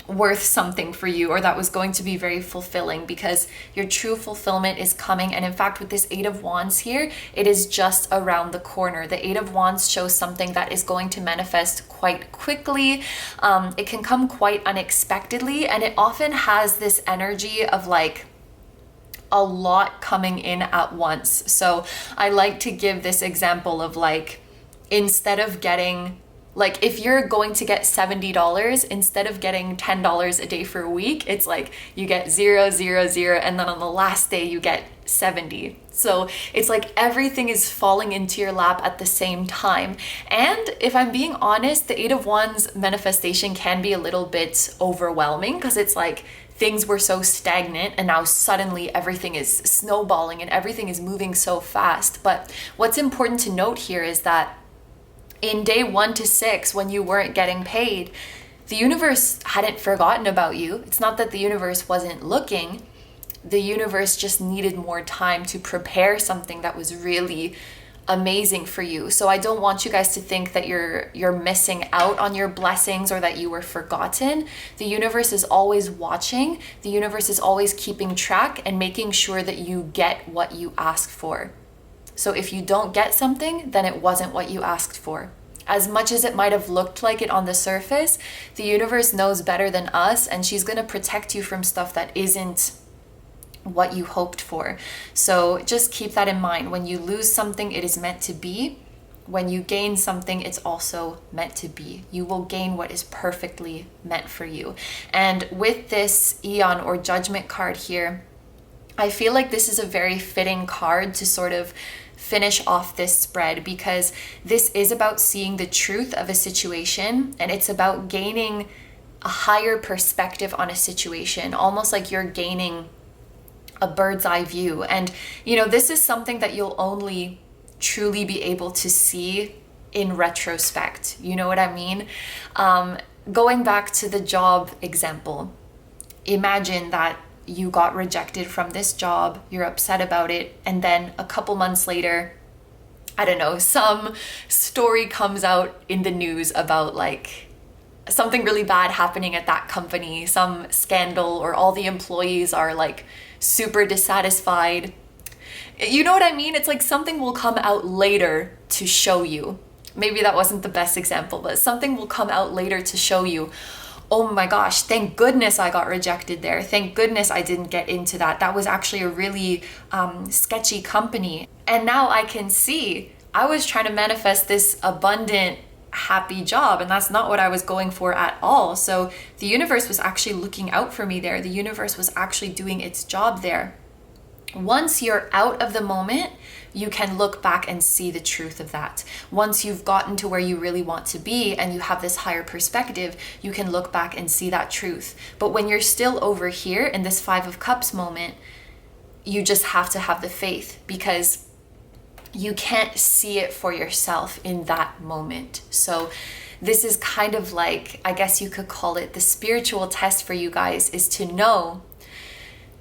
worth something for you, or that was going to be very fulfilling, because your true fulfillment is coming. And in fact, with this 8 of Wands here, it is just around the corner. The 8 of Wands shows something that is going to manifest quite quickly. It can come quite unexpectedly, and it often has this energy of like a lot coming in at once. So I like to give this example of like, instead of getting, like, if you're going to get $70, instead of getting $10 a day for a week, it's like you get 0, 0, 0, and then on the last day you get 70. So it's like everything is falling into your lap at the same time. And if I'm being honest, the 8 of Wands manifestation can be a little bit overwhelming, because it's like things were so stagnant and now suddenly everything is snowballing and everything is moving so fast. But what's important to note here is that in day 1 to 6, when you weren't getting paid, the universe hadn't forgotten about you. It's not that the universe wasn't looking. The universe just needed more time to prepare something that was really amazing for you. So I don't want you guys to think that you're missing out on your blessings, or that you were forgotten. The universe is always watching. The universe is always keeping track and making sure that you get what you asked for. So if you don't get something, then it wasn't what you asked for. As much as it might have looked like it on the surface, the universe knows better than us, and she's going to protect you from stuff that isn't what you hoped for. So just keep that in mind. When you lose something, it is meant to be. When you gain something, it's also meant to be. You will gain what is perfectly meant for you. And with this Eon or Judgment card here, I feel like this is a very fitting card to sort of finish off this spread, because this is about seeing the truth of a situation, and it's about gaining a higher perspective on a situation, almost like you're gaining a bird's eye view. And you know, this is something that you'll only truly be able to see in retrospect. You know what I mean? Going back to the job example, imagine that you got rejected from this job, you're upset about it, and then a couple months later, I don't know, some story comes out in the news about like something really bad happening at that company, some scandal, or all the employees are like super dissatisfied. You know what I mean? It's like something will come out later to show you. Maybe that wasn't the best example, but something will come out later to show you, oh my gosh, thank goodness I got rejected there. Thank goodness I didn't get into that. That was actually a really sketchy company. And now I can see I was trying to manifest this abundant, happy job, and that's not what I was going for at all. So the universe was actually looking out for me there. The universe was actually doing its job there. Once you're out of the moment, you can look back and see the truth of that. Once you've gotten to where you really want to be and you have this higher perspective, you can look back and see that truth. But when you're still over here in this 5 of Cups moment, you just have to have the faith, because you can't see it for yourself in that moment. So this is kind of like, I guess you could call it the spiritual test for you guys, is to know,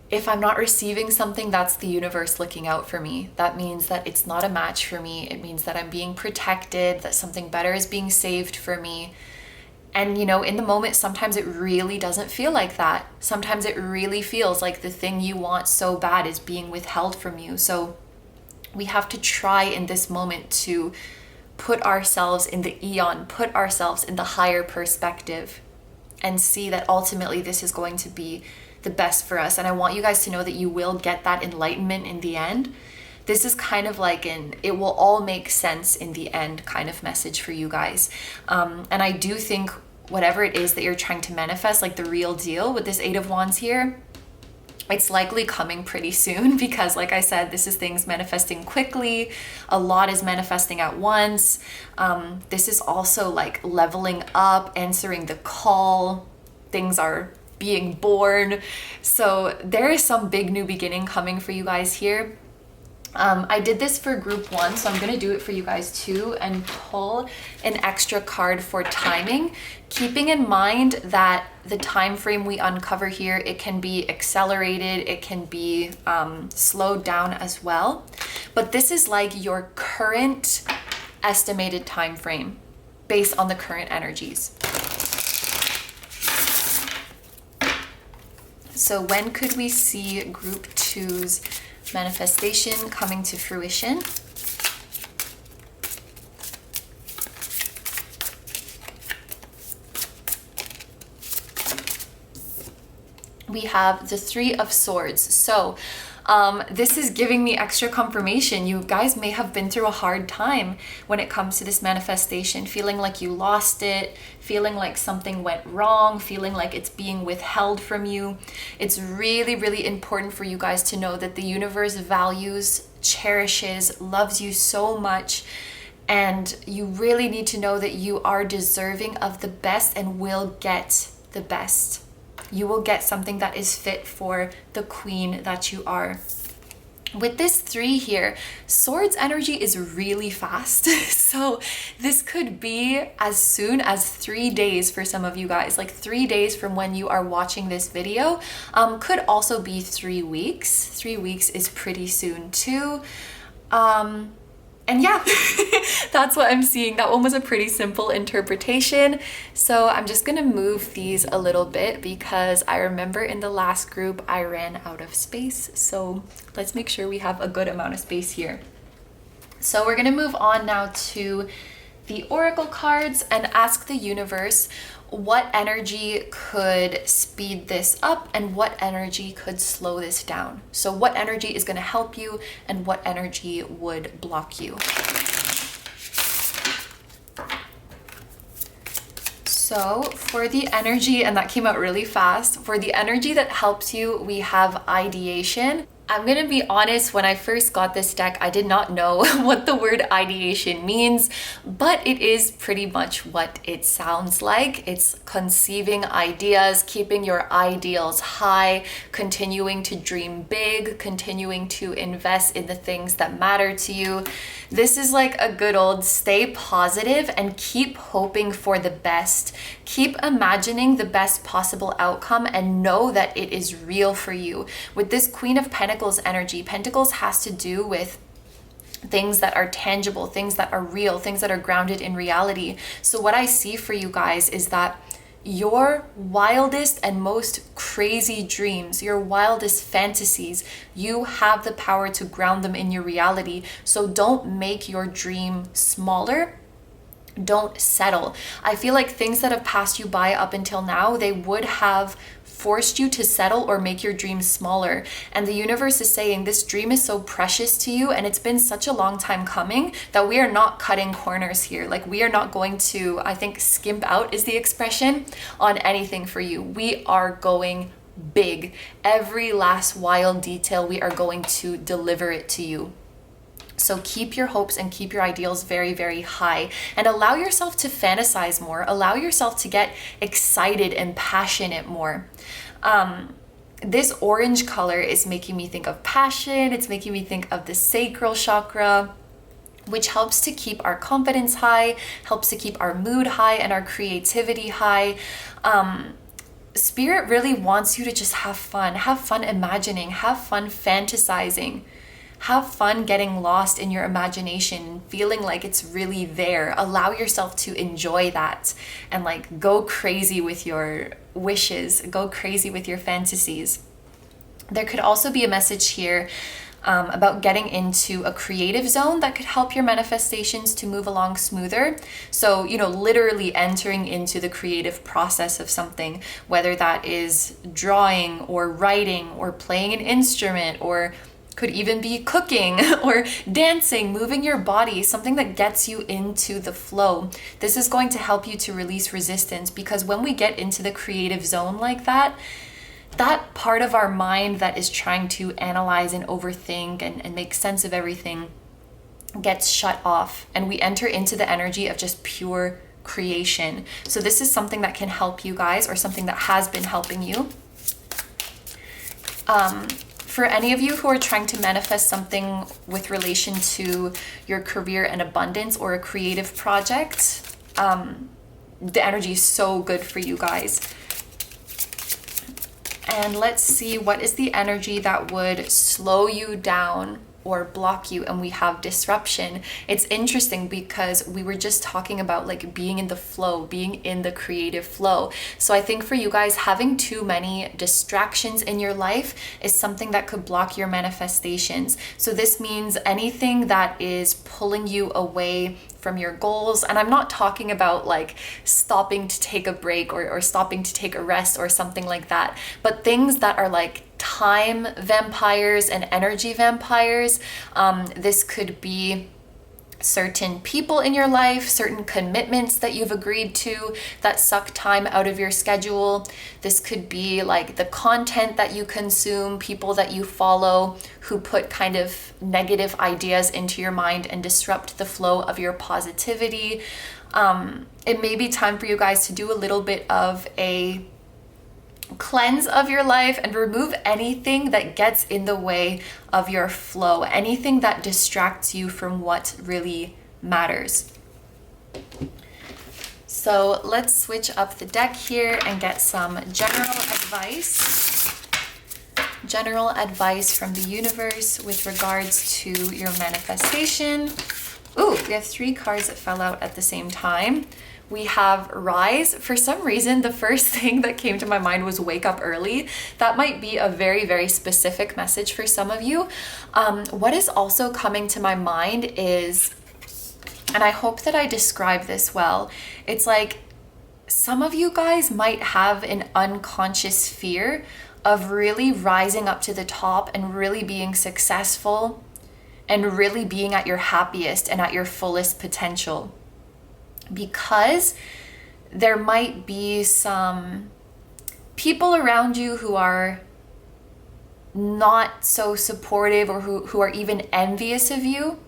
if I'm not receiving something, that's the universe looking out for me. That means that it's not a match for me. It means that I'm being protected, that something better is being saved for me. And you know, in the moment, sometimes it really doesn't feel like that. Sometimes it really feels like the thing you want so bad is being withheld from you. So we have to try in this moment to put ourselves in the eon, put ourselves in the higher perspective, and see that ultimately this is going to be the best for us. And I want you guys to know that you will get that enlightenment in the end. This is kind of like it will all make sense in the end kind of message for you guys. And I do think whatever it is that you're trying to manifest, like the real deal with this 8 of Wands here, it's likely coming pretty soon, because like I said, this is things manifesting quickly. A lot is manifesting at once. This is also like leveling up, answering the call. Things are being born. So there is some big new beginning coming for you guys here. I did this for group 1, so I'm gonna do it for you guys too, and pull an extra card for timing, keeping in mind that the time frame we uncover here, it can be accelerated, it can be slowed down as well. But this is like your current estimated time frame based on the current energies. So when could we see group 2's manifestation coming to fruition? We have the 3 of Swords. So this is giving me extra confirmation. You guys may have been through a hard time when it comes to this manifestation, feeling like you lost it, feeling like something went wrong, feeling like it's being withheld from you. It's really, really important for you guys to know that the universe values, cherishes, loves you so much. And you really need to know that you are deserving of the best and will get the best. You will get something that is fit for the queen that you are. With this 3 here, Swords energy is really fast. So this could be as soon as 3 days for some of you guys, like 3 days from when you are watching this video. Could also be 3 weeks. 3 weeks is pretty soon too. And yeah, that's what I'm seeing. That one was a pretty simple interpretation. So I'm just gonna move these a little bit because I remember in the last group I ran out of space. So let's make sure we have a good amount of space here. So we're gonna move on now to the oracle cards and ask the universe what energy could speed this up and what energy could slow this down. So what energy is going to help you and what energy would block you. So for the energy, and that came out really fast, for the energy that helps you, we have ideation. I'm gonna be honest, when I first got this deck, I did not know what the word ideation means, but it is pretty much what it sounds like. It's conceiving ideas, keeping your ideals high, continuing to dream big, continuing to invest in the things that matter to you. This is like a good old stay positive and keep hoping for the best. Keep imagining the best possible outcome and know that it is real for you. With this Queen of Pentacles energy, Pentacles has to do with things that are tangible, things that are real, things that are grounded in reality. So what I see for you guys is that your wildest and most crazy dreams, your wildest fantasies, you have the power to ground them in your reality. So don't make your dream smaller. Don't settle. I feel like things that have passed you by up until now, they would have forced you to settle or make your dreams smaller. And the universe is saying this dream is so precious to you and it's been such a long time coming that we are not cutting corners here. Like we are not going to, I think skimp out is the expression, on anything for you. We are going big. Every last wild detail, we are going to deliver it to you. So keep your hopes and keep your ideals very, very high and allow yourself to fantasize more. Allow yourself to get excited and passionate more. This orange color is making me think of passion. It's making me think of the sacral chakra, which helps to keep our confidence high, helps to keep our mood high and our creativity high. Spirit really wants you to just have fun imagining, have fun fantasizing. Have fun getting lost in your imagination, feeling like it's really there. Allow yourself to enjoy that and like go crazy with your wishes, go crazy with your fantasies. There could also be a message here about getting into a creative zone that could help your manifestations to move along smoother. So, you know, literally entering into the creative process of something, whether that is drawing or writing or playing an instrument or could even be cooking or dancing, moving your body, something that gets you into the flow. This is going to help you to release resistance because when we get into the creative zone like that, that part of our mind that is trying to analyze and overthink and make sense of everything gets shut off and we enter into the energy of just pure creation. So this is something that can help you guys or something that has been helping you. For any of you who are trying to manifest something with relation to your career and abundance or a creative project, the energy is so good for you guys. And let's see, what is the energy that would slow you down or block you? And we have disruption. It's interesting because we were just talking about like being in the flow, being in the creative flow. So I think for you guys, having too many distractions in your life is something that could block your manifestations. So this means anything that is pulling you away from your goals. And I'm not talking about like stopping to take a break or stopping to take a rest or something like that, but things that are like time vampires and energy vampires. This could be certain people in your life, certain commitments that you've agreed to that suck time out of your schedule. This could be like the content that you consume, people that you follow who put kind of negative ideas into your mind and disrupt the flow of your positivity. It may be time for you guys to do a little bit of a cleanse of your life and remove anything that gets in the way of your flow, anything that distracts you from what really matters. So let's switch up the deck here and get some general advice. General advice from the universe with regards to your manifestation. Ooh, we have 3 cards that fell out at the same time. We have Rise. For some reason, the first thing that came to my mind was wake up early. That might be a very, very specific message for some of you. What is also coming to my mind is, and I hope that I describe this well, it's like some of you guys might have an unconscious fear of really rising up to the top and really being successful and really being at your happiest and at your fullest potential. Because there might be some people around you who are not so supportive or who are even envious of you.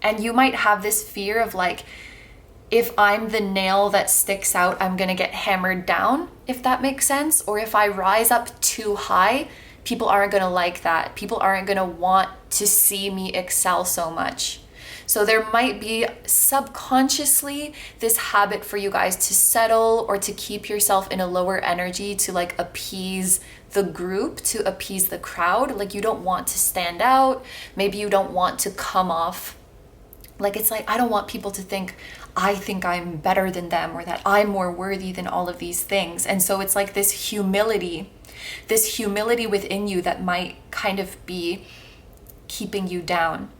And you might have this fear of like, if I'm the nail that sticks out, I'm gonna get hammered down, if that makes sense. Or if I rise up too high, people aren't gonna like that. People aren't gonna want to see me excel so much. So there might be subconsciously this habit for you guys to settle or to keep yourself in a lower energy to like appease the group, to appease the crowd. Like you don't want to stand out. Maybe you don't want to come off. Like it's like, I don't want people to think I'm better than them or that I'm more worthy than all of these things. And so it's like this humility within you that might kind of be keeping you down.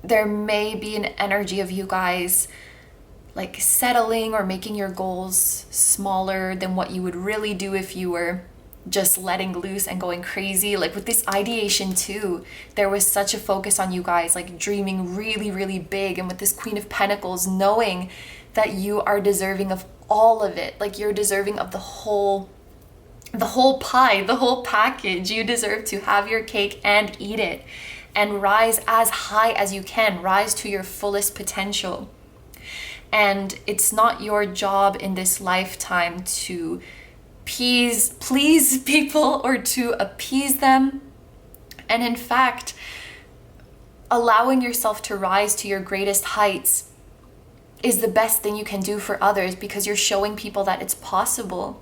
There may be an energy of you guys like settling or making your goals smaller than what you would really do if you were just letting loose and going crazy. Like with this ideation too, there was such a focus on you guys like dreaming really, really big. And with this Queen of Pentacles, knowing that you are deserving of all of it. Like you're deserving of the whole pie, the whole package. You deserve to have your cake and eat it. And rise as high as you can, rise to your fullest potential. And it's not your job in this lifetime to please people or to appease them. And in fact, allowing yourself to rise to your greatest heights is the best thing you can do for others, because you're showing people that it's possible.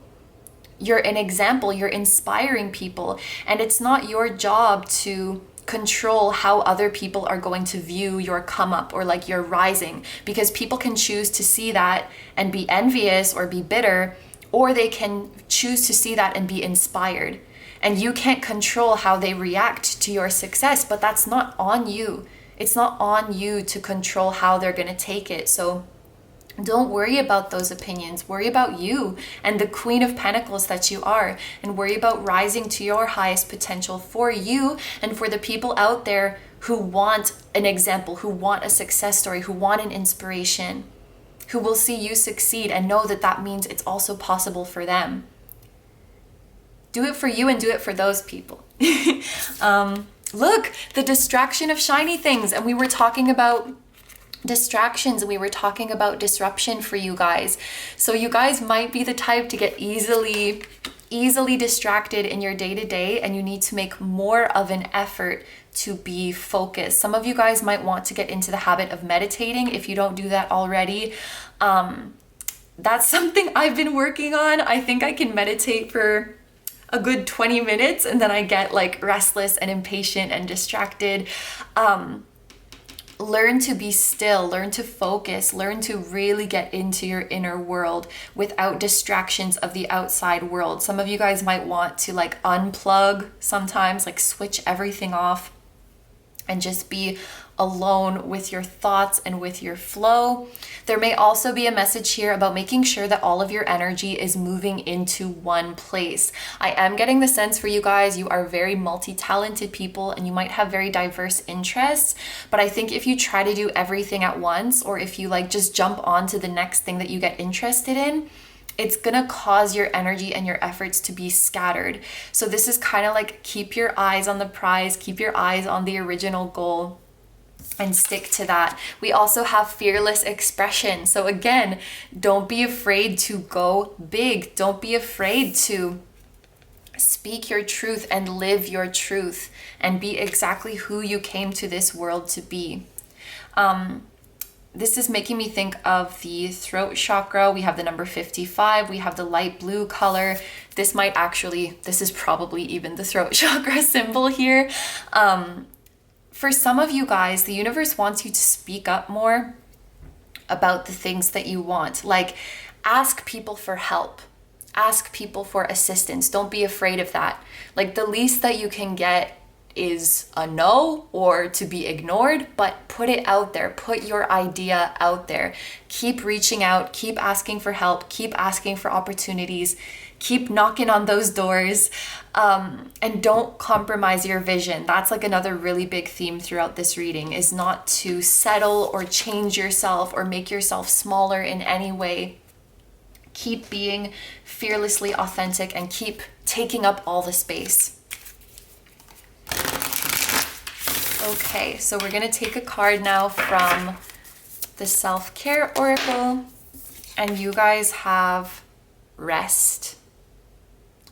You're an example, you're inspiring people, and it's not your job to control how other people are going to view your come up or like your rising, because people can choose to see that and be envious or be bitter, or they can choose to see that and be inspired. And you can't control how they react to your success, but that's not on you. It's not on you to control how they're going to take it. So don't worry about those opinions. Worry about you and the Queen of Pentacles that you are, and worry about rising to your highest potential for you and for the people out there who want an example, who want a success story, who want an inspiration, who will see you succeed and know that that means it's also possible for them. Do it for you and do it for those people. Look, the distraction of shiny things. And we were talking about distractions, we were talking about disruption for you guys. So you guys might be the type to get easily easily distracted in your day-to-day and you need to make more of an effort to be focused. Some of you guys might want to get into the habit of meditating if you don't do that already. That's something I've been working on. I think I can meditate for a good 20 minutes and then I get like restless and impatient and distracted. Learn to be still, learn to focus, learn to really get into your inner world without distractions of the outside world. Some of you guys might want to like unplug sometimes, like switch everything off and just be alone with your thoughts and with your flow. There may also be a message here about making sure that all of your energy is moving into one place. I am getting the sense for you guys, you are very multi-talented people and you might have very diverse interests, but I think if you try to do everything at once, or if you like just jump on to the next thing that you get interested in, it's gonna cause your energy and your efforts to be scattered. So this is kind of like keep your eyes on the prize, keep your eyes on the original goal, and stick to that. We also have fearless expression. So again, don't be afraid to go big. Don't be afraid to speak your truth and live your truth and be exactly who you came to this world to be. This is making me think of the throat chakra. We have the number 55. We have the light blue color. This is probably even the throat chakra symbol here. For some of you guys, the universe wants you to speak up more about the things that you want. Like, ask people for help. Ask people for assistance. Don't be afraid of that. Like, the least that you can get is a no or to be ignored, but put it out there. Put your idea out there. Keep reaching out. Keep asking for help. Keep asking for opportunities. Keep knocking on those doors, and don't compromise your vision. That's like another really big theme throughout this reading, is not to settle or change yourself or make yourself smaller in any way. Keep being fearlessly authentic and keep taking up all the space. Okay, so we're gonna take a card now from the Self-Care Oracle, and you guys have Rest.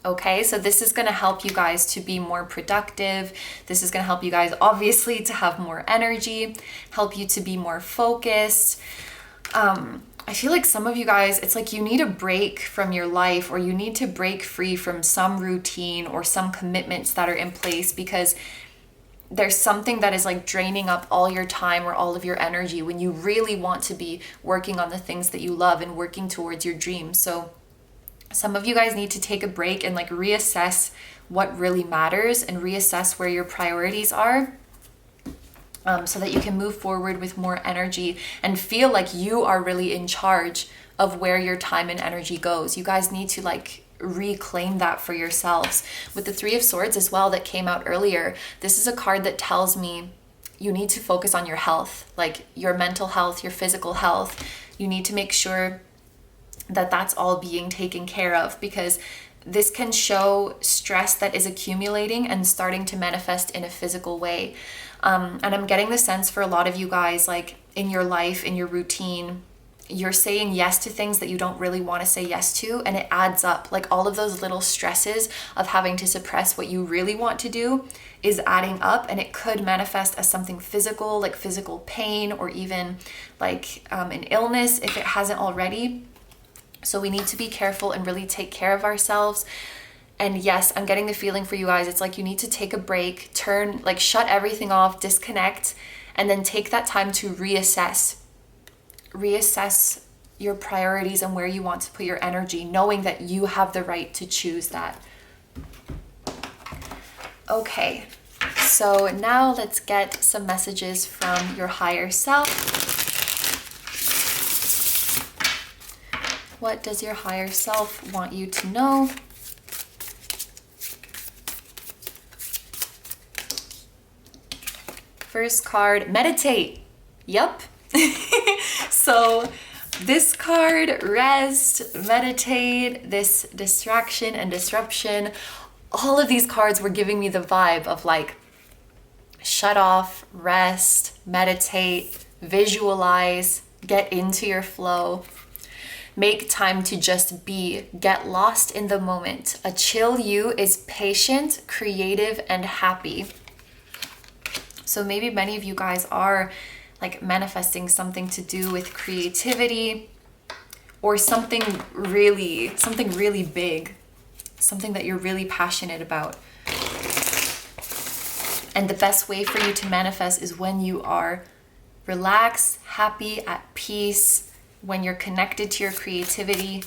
Okay, so this is going to help you guys to be more productive. This is going to help you guys, obviously, to have more energy, help you to be more focused. I feel like some of you guys, it's like you need a break from your life, or you need to break free from some routine or some commitments that are in place, because there's something that is like draining up all your time or all of your energy when you really want to be working on the things that you love and working towards your dreams. So some of you guys need to take a break and like reassess what really matters and reassess where your priorities are, so that you can move forward with more energy and feel like you are really in charge of where your time and energy goes. You guys need to like reclaim that for yourselves. With the Three of Swords as well that came out earlier, this is a card that tells me you need to focus on your health, like your mental health, your physical health. You need to make sure that that's all being taken care of, because this can show stress that is accumulating and starting to manifest in a physical way. And I'm getting the sense for a lot of you guys, like in your life, in your routine, you're saying yes to things that you don't really want to say yes to, and it adds up. Like all of those little stresses of having to suppress what you really want to do is adding up, and it could manifest as something physical, like physical pain, or even like an illness if it hasn't already. So we need to be careful and really take care of ourselves. And yes, I'm getting the feeling for you guys. It's like you need to take a break, shut everything off, disconnect, and then take that time to reassess your priorities and where you want to put your energy, knowing that you have the right to choose that. Okay, so now let's get some messages from your higher self. What does your higher self want you to know? First card, meditate. Yup. So this card, rest, meditate, this distraction and disruption, all of these cards were giving me the vibe of like shut off, rest, meditate, visualize, get into your flow. Make time to just be. Get lost in the moment. A chill you is patient, creative, and happy. So maybe many of you guys are like manifesting something to do with creativity or something really big, something that you're really passionate about. And the best way for you to manifest is when you are relaxed, happy, at peace, when you're connected to your creativity.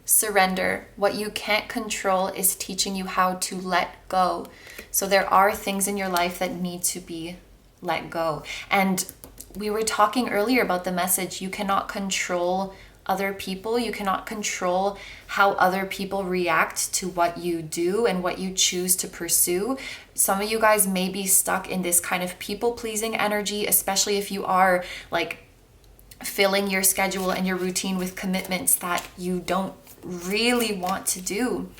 Surrender. What you can't control is teaching you how to let go. So there are things in your life that need to be let go. And we were talking earlier about the message, you cannot control other people. You cannot control how other people react to what you do and what you choose to pursue. Some of you guys may be stuck in this kind of people-pleasing energy, especially if you are like filling your schedule and your routine with commitments that you don't really want to do.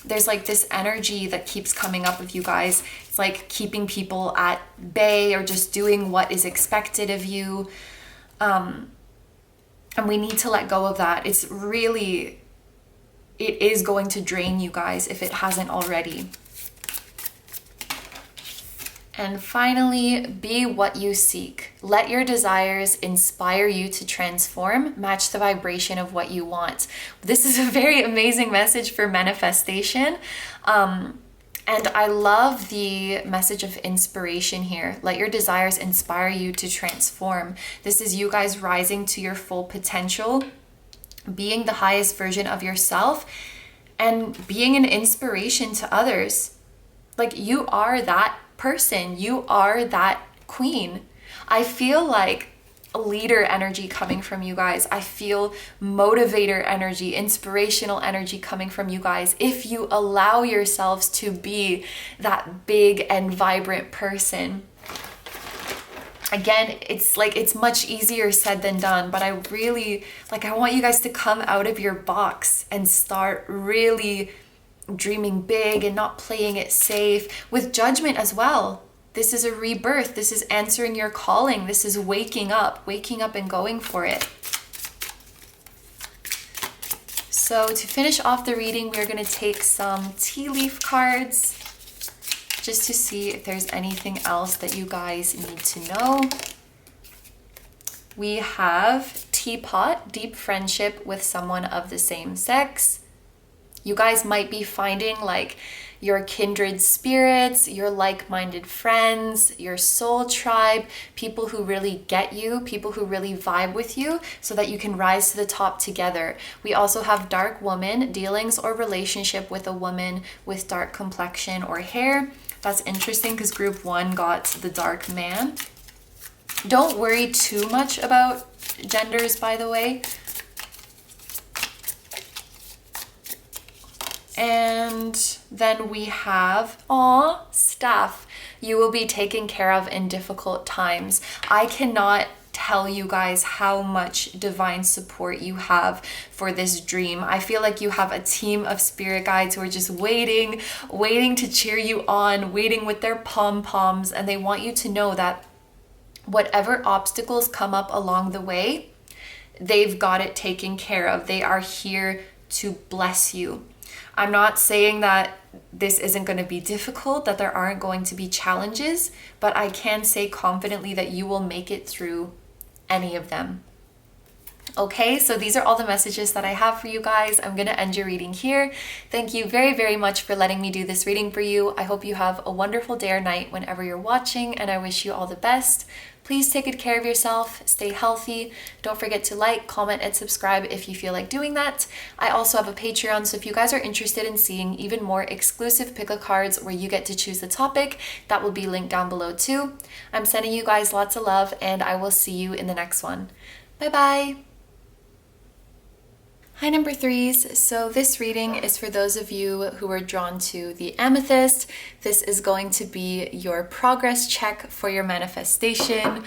There's like this energy that keeps coming up with you guys. It's like keeping people at bay or just doing what is expected of you. And we need to let go of that. It is going to drain you guys if it hasn't already. And finally, be what you seek. Let your desires inspire you to transform, match the vibration of what you want. This is a very amazing message for manifestation. And I love the message of inspiration here. Let your desires inspire you to transform. This is you guys rising to your full potential, being the highest version of yourself, and being an inspiration to others. Like, you are that person. You are that queen. I feel like leader energy coming from you guys. I feel motivator energy, inspirational energy coming from you guys. If you allow yourselves to be that big and vibrant person. Again, it's much easier said than done, but I want you guys to come out of your box and start really dreaming big and not playing it safe with judgment as well. This is a rebirth. This is answering your calling. This is waking up and going for it. So to finish off the reading, we're going to take some tea leaf cards just to see if there's anything else that you guys need to know. We have teapot, deep friendship with someone of the same sex. You guys might be finding like your kindred spirits, your like-minded friends, your soul tribe, people who really get you, people who really vibe with you so that you can rise to the top together. We also have dark woman, dealings or relationship with a woman with dark complexion or hair. That's interesting because group 1 got the dark man. Don't worry too much about genders, by the way. And then we have, staff. You will be taken care of in difficult times. I cannot tell you guys how much divine support you have for this dream. I feel like you have a team of spirit guides who are just waiting to cheer you on, waiting with their pom-poms, and they want you to know that whatever obstacles come up along the way, they've got it taken care of. They are here to bless you. I'm not saying that this isn't going to be difficult, that there aren't going to be challenges, but I can say confidently that you will make it through any of them. Okay, so these are all the messages that I have for you guys. I'm going to end your reading here. Thank you very, very much for letting me do this reading for you. I hope you have a wonderful day or night whenever you're watching, and I wish you all the best. Please take good care of yourself, stay healthy. Don't forget to like, comment, and subscribe if you feel like doing that. I also have a Patreon, so if you guys are interested in seeing even more exclusive pick a cards where you get to choose the topic, that will be linked down below too. I'm sending you guys lots of love, and I will see you in the next one. Bye-bye. Hi, number threes. So this reading is for those of you who are drawn to the Amethyst. This is going to be your progress check for your manifestation.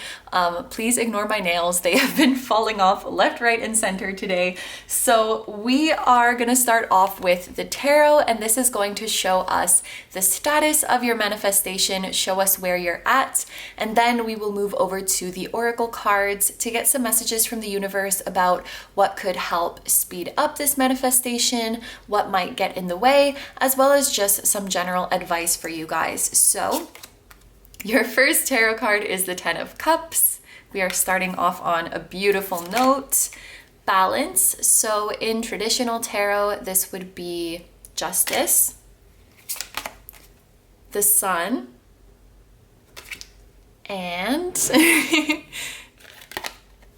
Please ignore my nails. They have been falling off left, right, and center today. So we are going to start off with the tarot, and this is going to show us the status of your manifestation, show us where you're at, and then we will move over to the oracle cards to get some messages from the universe about what could help speed up this manifestation, what might get in the way, as well as just some general advice for you guys. So your first tarot card is the Ten of Cups. We are starting off on a beautiful note. Balance. So in traditional tarot, this would be Justice, the Sun, and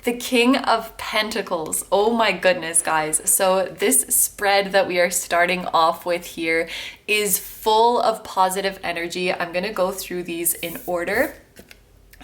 the King of Pentacles. Oh my goodness, guys. So this spread that we are starting off with here is full of positive energy. I'm gonna go through these in order.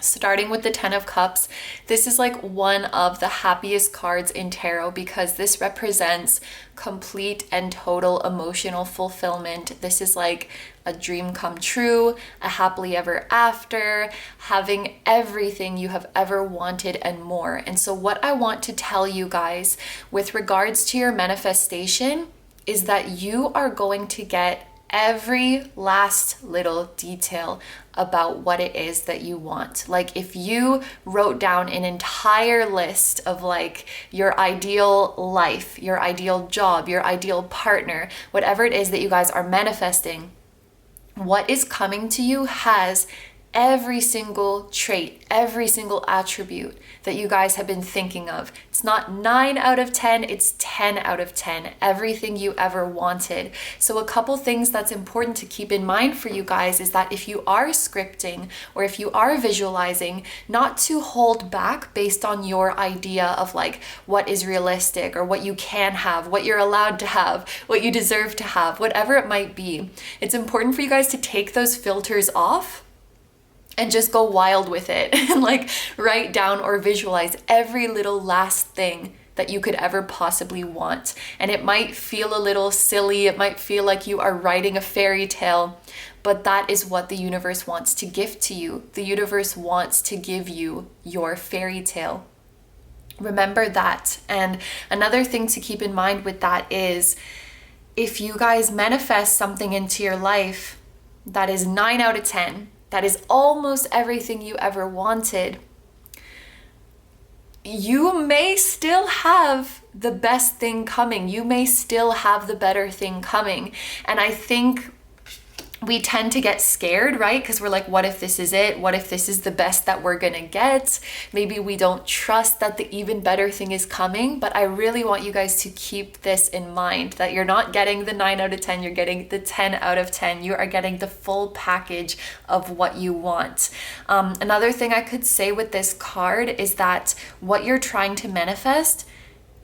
Starting with the Ten of Cups, this is like one of the happiest cards in tarot because this represents complete and total emotional fulfillment. This is like a dream come true, a happily ever after, having everything you have ever wanted and more. And so what I want to tell you guys with regards to your manifestation is that you are going to get every last little detail about what it is that you want. Like if you wrote down an entire list of like your ideal life, your ideal job, your ideal partner, whatever it is that you guys are manifesting, what is coming to you has every single trait, every single attribute that you guys have been thinking of. It's not 9 out of 10, it's 10 out of 10, everything you ever wanted. So a couple things that's important to keep in mind for you guys is that if you are scripting or if you are visualizing, not to hold back based on your idea of like what is realistic or what you can have, what you're allowed to have, what you deserve to have, whatever it might be. It's important for you guys to take those filters off and just go wild with it and like write down or visualize every little last thing that you could ever possibly want. And it might feel a little silly, it might feel like you are writing a fairy tale, but that is what the universe wants to gift to you. The universe wants to give you your fairy tale. Remember that. And another thing to keep in mind with that is if you guys manifest something into your life that is 9 out of 10, that is almost everything you ever wanted, you may still have the best thing coming. You may still have the better thing coming. And I think we tend to get scared, right? Because we're like, what if this is it? What if this is the best that we're gonna get? Maybe we don't trust that the even better thing is coming, but I really want you guys to keep this in mind, that you're not getting the 9 out of 10, you're getting the 10 out of 10. You are getting the full package of what you want. Another thing I could say with this card is that what you're trying to manifest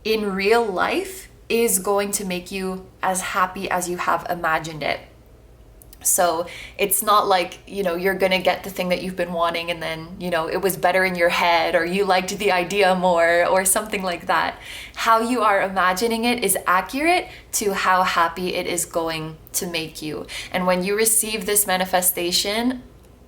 in real life is going to make you as happy as you have imagined it. So it's not like, you're going to get the thing that you've been wanting and then, it was better in your head or you liked the idea more or something like that. How you are imagining it is accurate to how happy it is going to make you. And when you receive this manifestation,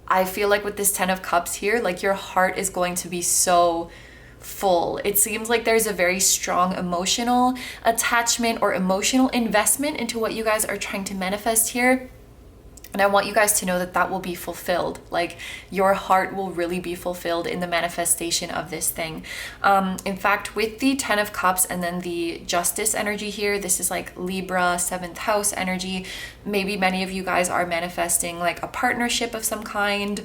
I feel like with this 10 of Cups here, like your heart is going to be so full. It seems like there's a very strong emotional attachment or emotional investment into what you guys are trying to manifest here. And I want you guys to know that that will be fulfilled. Like your heart will really be fulfilled in the manifestation of this thing. In fact, with the 10 of Cups and then the Justice energy here, this is like Libra, 7th house energy. Maybe many of you guys are manifesting like a partnership of some kind,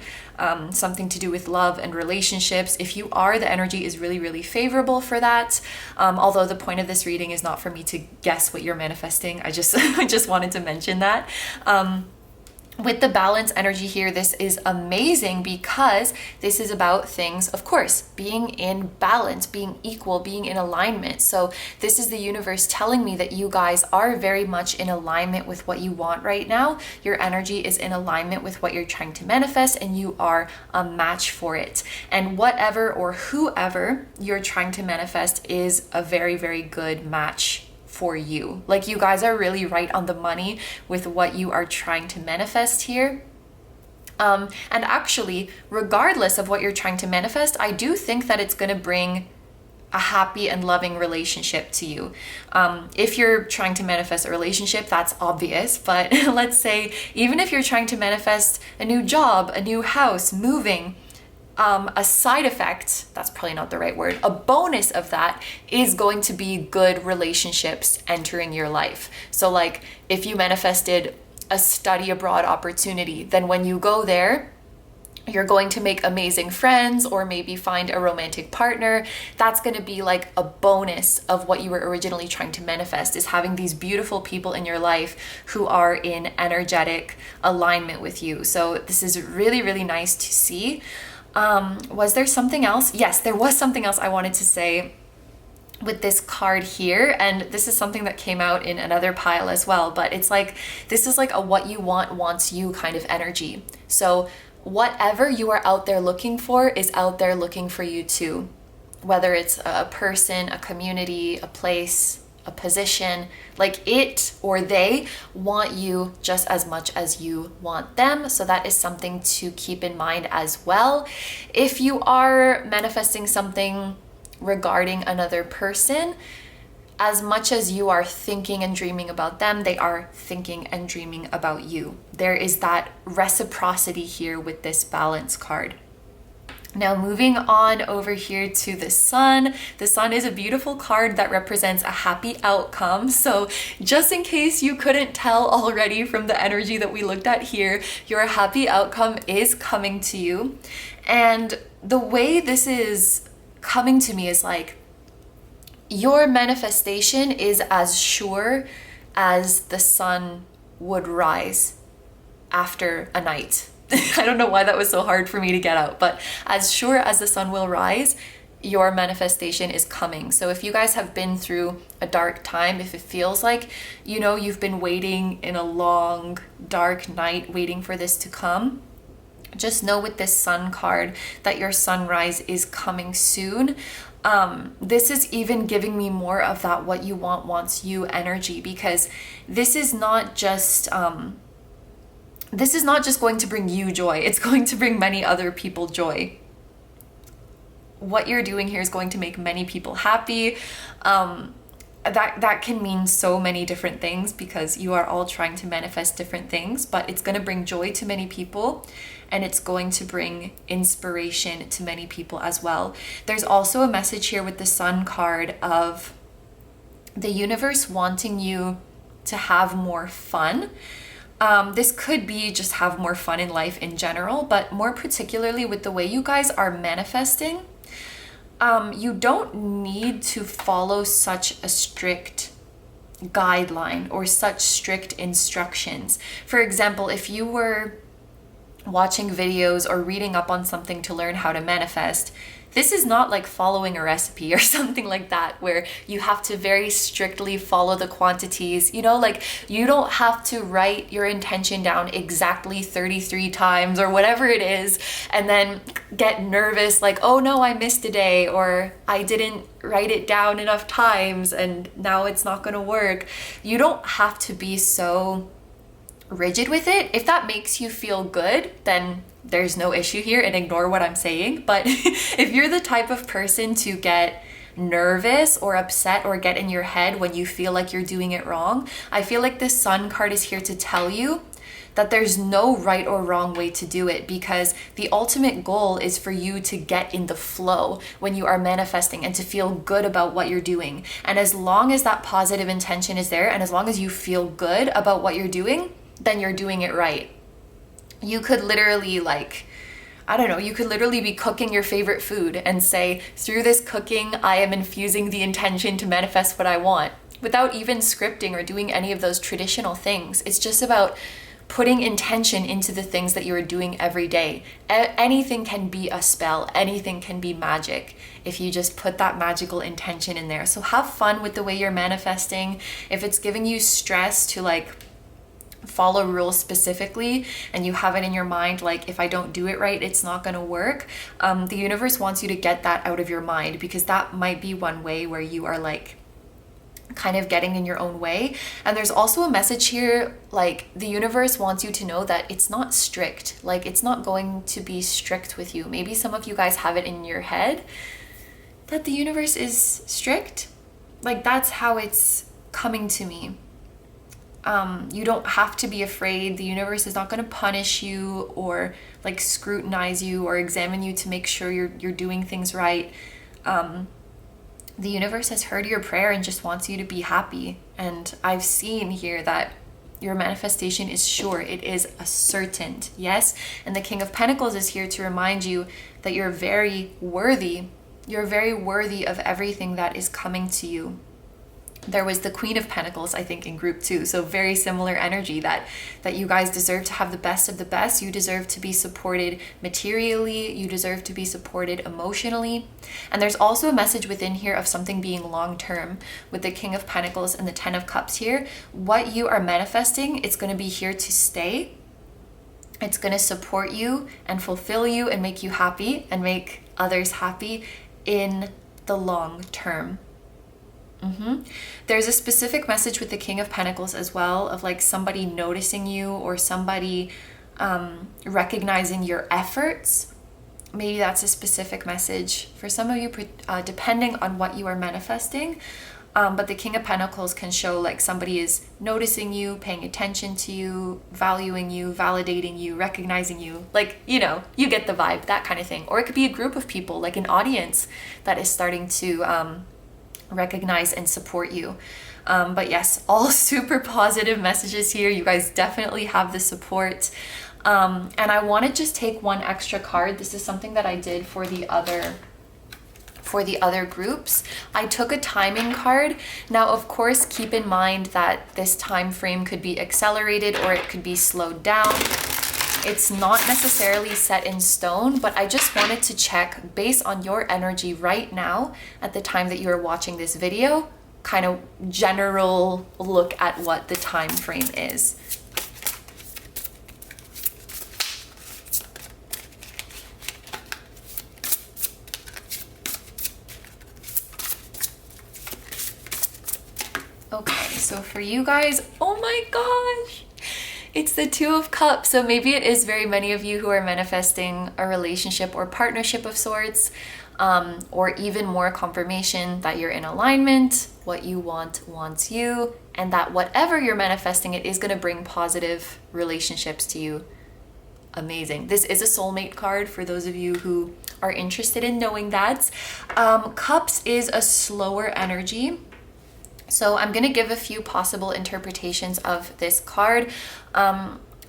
something to do with love and relationships. If you are, the energy is really, really favorable for that. Although the point of this reading is not for me to guess what you're manifesting. I just wanted to mention that. With the balance energy here, this is amazing because this is about things, of course, being in balance, being equal, being in alignment. So this is the universe telling me that you guys are very much in alignment with what you want right now. Your energy is in alignment with what you're trying to manifest and you are a match for it. And whatever or whoever you're trying to manifest is a very, very good match for you. Like, you guys are really right on the money with what you are trying to manifest here. And actually, regardless of what you're trying to manifest, I do think that it's going to bring a happy and loving relationship to you. If you're trying to manifest a relationship, that's obvious, but let's say even if you're trying to manifest a new job, a new house, moving, a side effect, that's probably not the right word, a bonus of that is going to be good relationships entering your life. So like if you manifested a study abroad opportunity, then when you go there, you're going to make amazing friends or maybe find a romantic partner. That's going to be like a bonus of what you were originally trying to manifest, is having these beautiful people in your life who are in energetic alignment with you. So this is really, really nice to see. Was there something else? Yes, there was something else I wanted to say with this card here, and this is something that came out in another pile as well, but it's like, this is like a what you want wants you kind of energy. So whatever you are out there looking for is out there looking for you too. Whether it's a person, a community, a place, a position, like it or they want you just as much as you want them. So that is something to keep in mind as well. If you are manifesting something regarding another person, as much as you are thinking and dreaming about them, they are thinking and dreaming about you. There is that reciprocity here with this balance card. Now moving on over here to the sun. The sun is a beautiful card that represents a happy outcome. So just in case you couldn't tell already from the energy that we looked at here, your happy outcome is coming to you. And the way this is coming to me is like, your manifestation is as sure as the sun would rise after a night. I don't know why that was so hard for me to get out, but as sure as the sun will rise, your manifestation is coming. So if you guys have been through a dark time, if it feels like, you know, you've been waiting in a long, dark night, waiting for this to come, just know with this sun card that your sunrise is coming soon. This is even giving me more of that what you want wants you energy, because this is not just going to bring you joy. It's going to bring many other people joy. What you're doing here is going to make many people happy. That can mean so many different things, because you are all trying to manifest different things, but it's going to bring joy to many people, and it's going to bring inspiration to many people as well. There's also a message here with the sun card of the universe wanting you to have more fun. This could be just have more fun in life in general, but more particularly with the way you guys are manifesting. You don't need to follow such a strict guideline or such strict instructions. For example, if you were watching videos or reading up on something to learn how to manifest, this is not like following a recipe or something like that, where you have to very strictly follow the quantities. You know, like you don't have to write your intention down exactly 33 times or whatever it is, and then get nervous like, oh no, I missed a day, or I didn't write it down enough times and now it's not going to work. You don't have to be so rigid with it. If that makes you feel good, then there's no issue here, and ignore what I'm saying. But if you're the type of person to get nervous or upset or get in your head when you feel like you're doing it wrong, I feel like this sun card is here to tell you that there's no right or wrong way to do it, because the ultimate goal is for you to get in the flow when you are manifesting and to feel good about what you're doing. And as long as that positive intention is there, and as long as you feel good about what you're doing, then you're doing it right. You could literally you could literally be cooking your favorite food and say, through this cooking, I am infusing the intention to manifest what I want, without even scripting or doing any of those traditional things. It's just about putting intention into the things that you are doing every day. Anything can be a spell, anything can be magic if you just put that magical intention in there. So have fun with the way you're manifesting. If it's giving you stress to follow rules specifically, and you have it in your mind like, if I don't do it right, it's not going to work, the universe wants you to get that out of your mind, because that might be one way where you are kind of getting in your own way. And there's also a message here, like the universe wants you to know that it's not strict. Like it's not going to be strict with you. Maybe some of you guys have it in your head that the universe is strict. Like that's how it's coming to me. You don't have to be afraid. The universe is not going to punish you or like scrutinize you or examine you to make sure you're doing things right. The universe has heard your prayer and just wants you to be happy. And I've seen here that your manifestation is sure. It is a certain yes. And the King of Pentacles is here to remind you that you're very worthy. You're very worthy of everything that is coming to you. There was the Queen of Pentacles, I think, in group 2. So very similar energy that you guys deserve to have the best of the best. You deserve to be supported materially. You deserve to be supported emotionally. And there's also a message within here of something being long-term with the King of Pentacles and the Ten of Cups here. What you are manifesting, it's going to be here to stay. It's going to support you and fulfill you and make you happy and make others happy in the long term. There's a specific message with the King of Pentacles as well of like somebody noticing you or somebody recognizing your efforts. Maybe that's a specific message for some of you, depending on what you are manifesting. But the King of Pentacles can show like somebody is noticing you, paying attention to you, valuing you, validating you, recognizing you. Like, you know, you get the vibe, that kind of thing. Or it could be a group of people, like an audience that is starting to recognize and support you. But yes, all super positive messages here. You guys definitely have the support. And I want to just take one extra card. This is something that I did for the other groups. I took a timing card. Now, of course, keep in mind that this time frame could be accelerated or it could be slowed down. It's not necessarily set in stone, but I just wanted to check based on your energy right now at the time that you're watching this video, kind of general look at what the time frame is. Okay, so for you guys, oh my gosh, it's the Two of Cups. So maybe it is very many of you who are manifesting a relationship or partnership of sorts, or even more confirmation that you're in alignment, what you want wants you, and that whatever you're manifesting, it is going to bring positive relationships to you. Amazing. This is a soulmate card for those of you who are interested in knowing that. Cups is a slower energy. So I'm going to give a few possible interpretations of this card.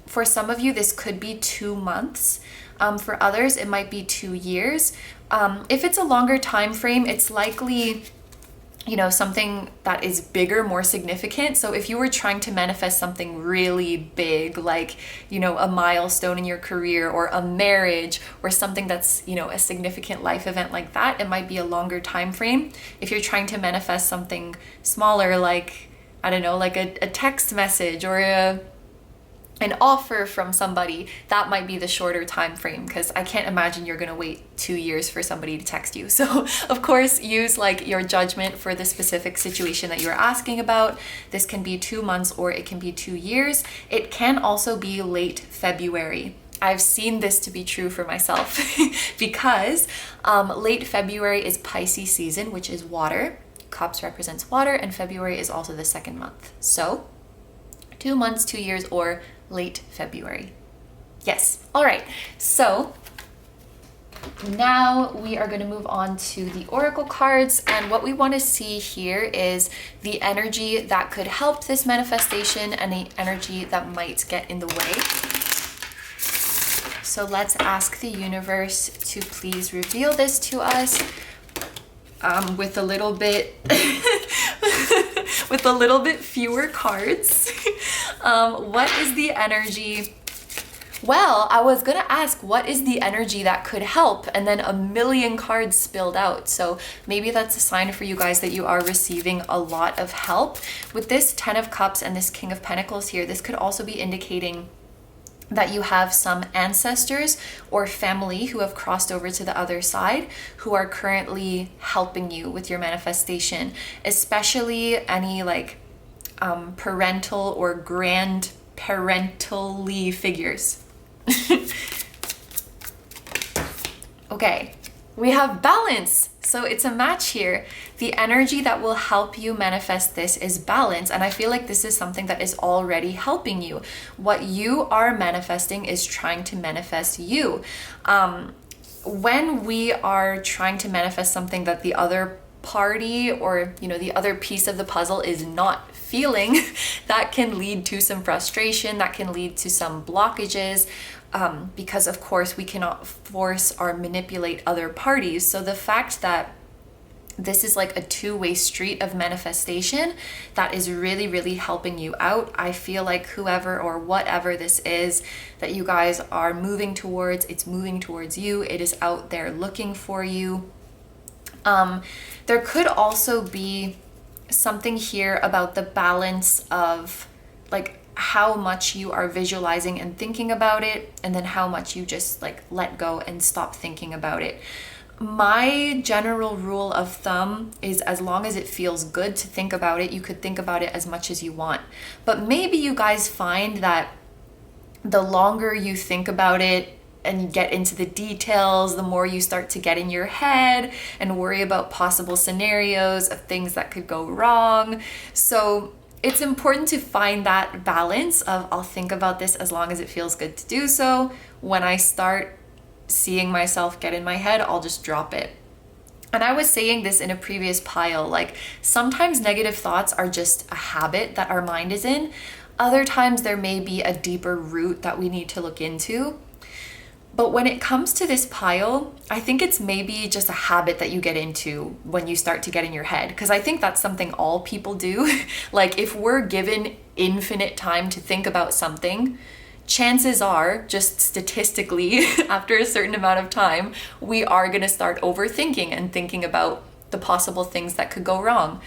For some of you, this could be 2 months. For others, it might be 2 years. If it's a longer time frame, it's likely, you know, something that is bigger, more significant. So if you were trying to manifest something really big, like, you know, a milestone in your career or a marriage or something that's, you know, a significant life event like that, it might be a longer time frame. If you're trying to manifest something smaller, like, I don't know, like a text message or an offer from somebody, that might be the shorter time frame, because I can't imagine you're going to wait 2 years for somebody to text you. So of course, use like your judgment for the specific situation that you're asking about. This can be 2 months or it can be 2 years. It can also be late February. I've seen this to be true for myself because late February is Pisces season, which is water. Cups represents water, and February is also the second month. So 2 months, 2 years, or late February. Yes. All right. So now we are going to move on to the oracle cards, and what we want to see here is the energy that could help this manifestation and the energy that might get in the way. So let's ask the universe to please reveal this to us with a little bit with a little bit fewer cards. What is the energy? Well, I was gonna ask, what is the energy that could help? And then a million cards spilled out. So maybe that's a sign for you guys that you are receiving a lot of help. With this Ten of Cups and this King of Pentacles here, this could also be indicating that you have some ancestors or family who have crossed over to the other side who are currently helping you with your manifestation, especially any like parental or grandparentally figures. Okay, we have balance. So it's a match here. The energy that will help you manifest this is balance. And I feel like this is something that is already helping you. What you are manifesting is trying to manifest you. When we are trying to manifest something that the other party or, you know, the other piece of the puzzle is not feeling, that can lead to some frustration, that can lead to some blockages. Because of course we cannot force or manipulate other parties. So the fact that this is like a two-way street of manifestation that is really, really helping you out. I feel like whoever or whatever this is that you guys are moving towards, it's moving towards you. It is out there looking for you. There could also be something here about the balance of like how much you are visualizing and thinking about it, and then how much you just like let go and stop thinking about it. My general rule of thumb is as long as it feels good to think about it, you could think about it as much as you want. But maybe you guys find that the longer you think about it and you get into the details, the more you start to get in your head and worry about possible scenarios of things that could go wrong. So it's important to find that balance of I'll think about this as long as it feels good to do so. When I start seeing myself get in my head, I'll just drop it. And I was saying this in a previous pile, like sometimes negative thoughts are just a habit that our mind is in. Other times there may be a deeper root that we need to look into. But when it comes to this pile, I think it's maybe just a habit that you get into when you start to get in your head. Because I think that's something all people do. Like if we're given infinite time to think about something, chances are, just statistically, after a certain amount of time, we are going to start overthinking and thinking about the possible things that could go wrong.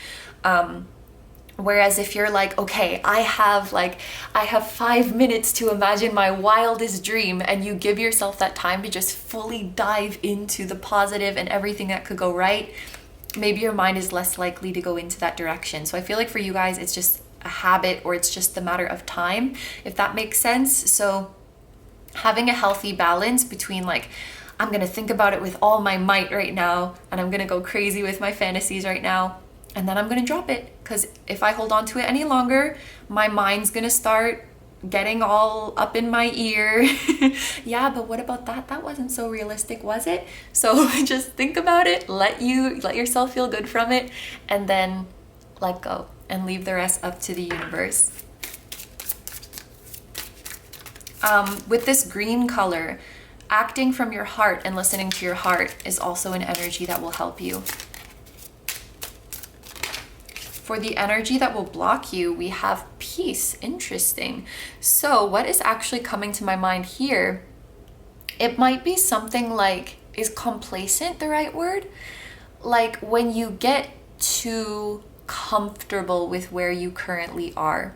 Whereas if you're like, okay, I have 5 minutes to imagine my wildest dream, and you give yourself that time to just fully dive into the positive and everything that could go right, maybe your mind is less likely to go into that direction. So I feel like for you guys, it's just a habit, or it's just a matter of time, if that makes sense. So having a healthy balance between like, I'm going to think about it with all my might right now, and I'm going to go crazy with my fantasies right now, and then I'm going to drop it, because if I hold on to it any longer, my mind's going to start getting all up in my ear. Yeah, but what about that? That wasn't so realistic, was it? So just think about it, let yourself feel good from it, and then let go and leave the rest up to the universe. With this green color, acting from your heart and listening to your heart is also an energy that will help you. For the energy that will block you, we have peace. Interesting. So what is actually coming to my mind here? It might be something like, is complacent the right word? Like when you get too comfortable with where you currently are.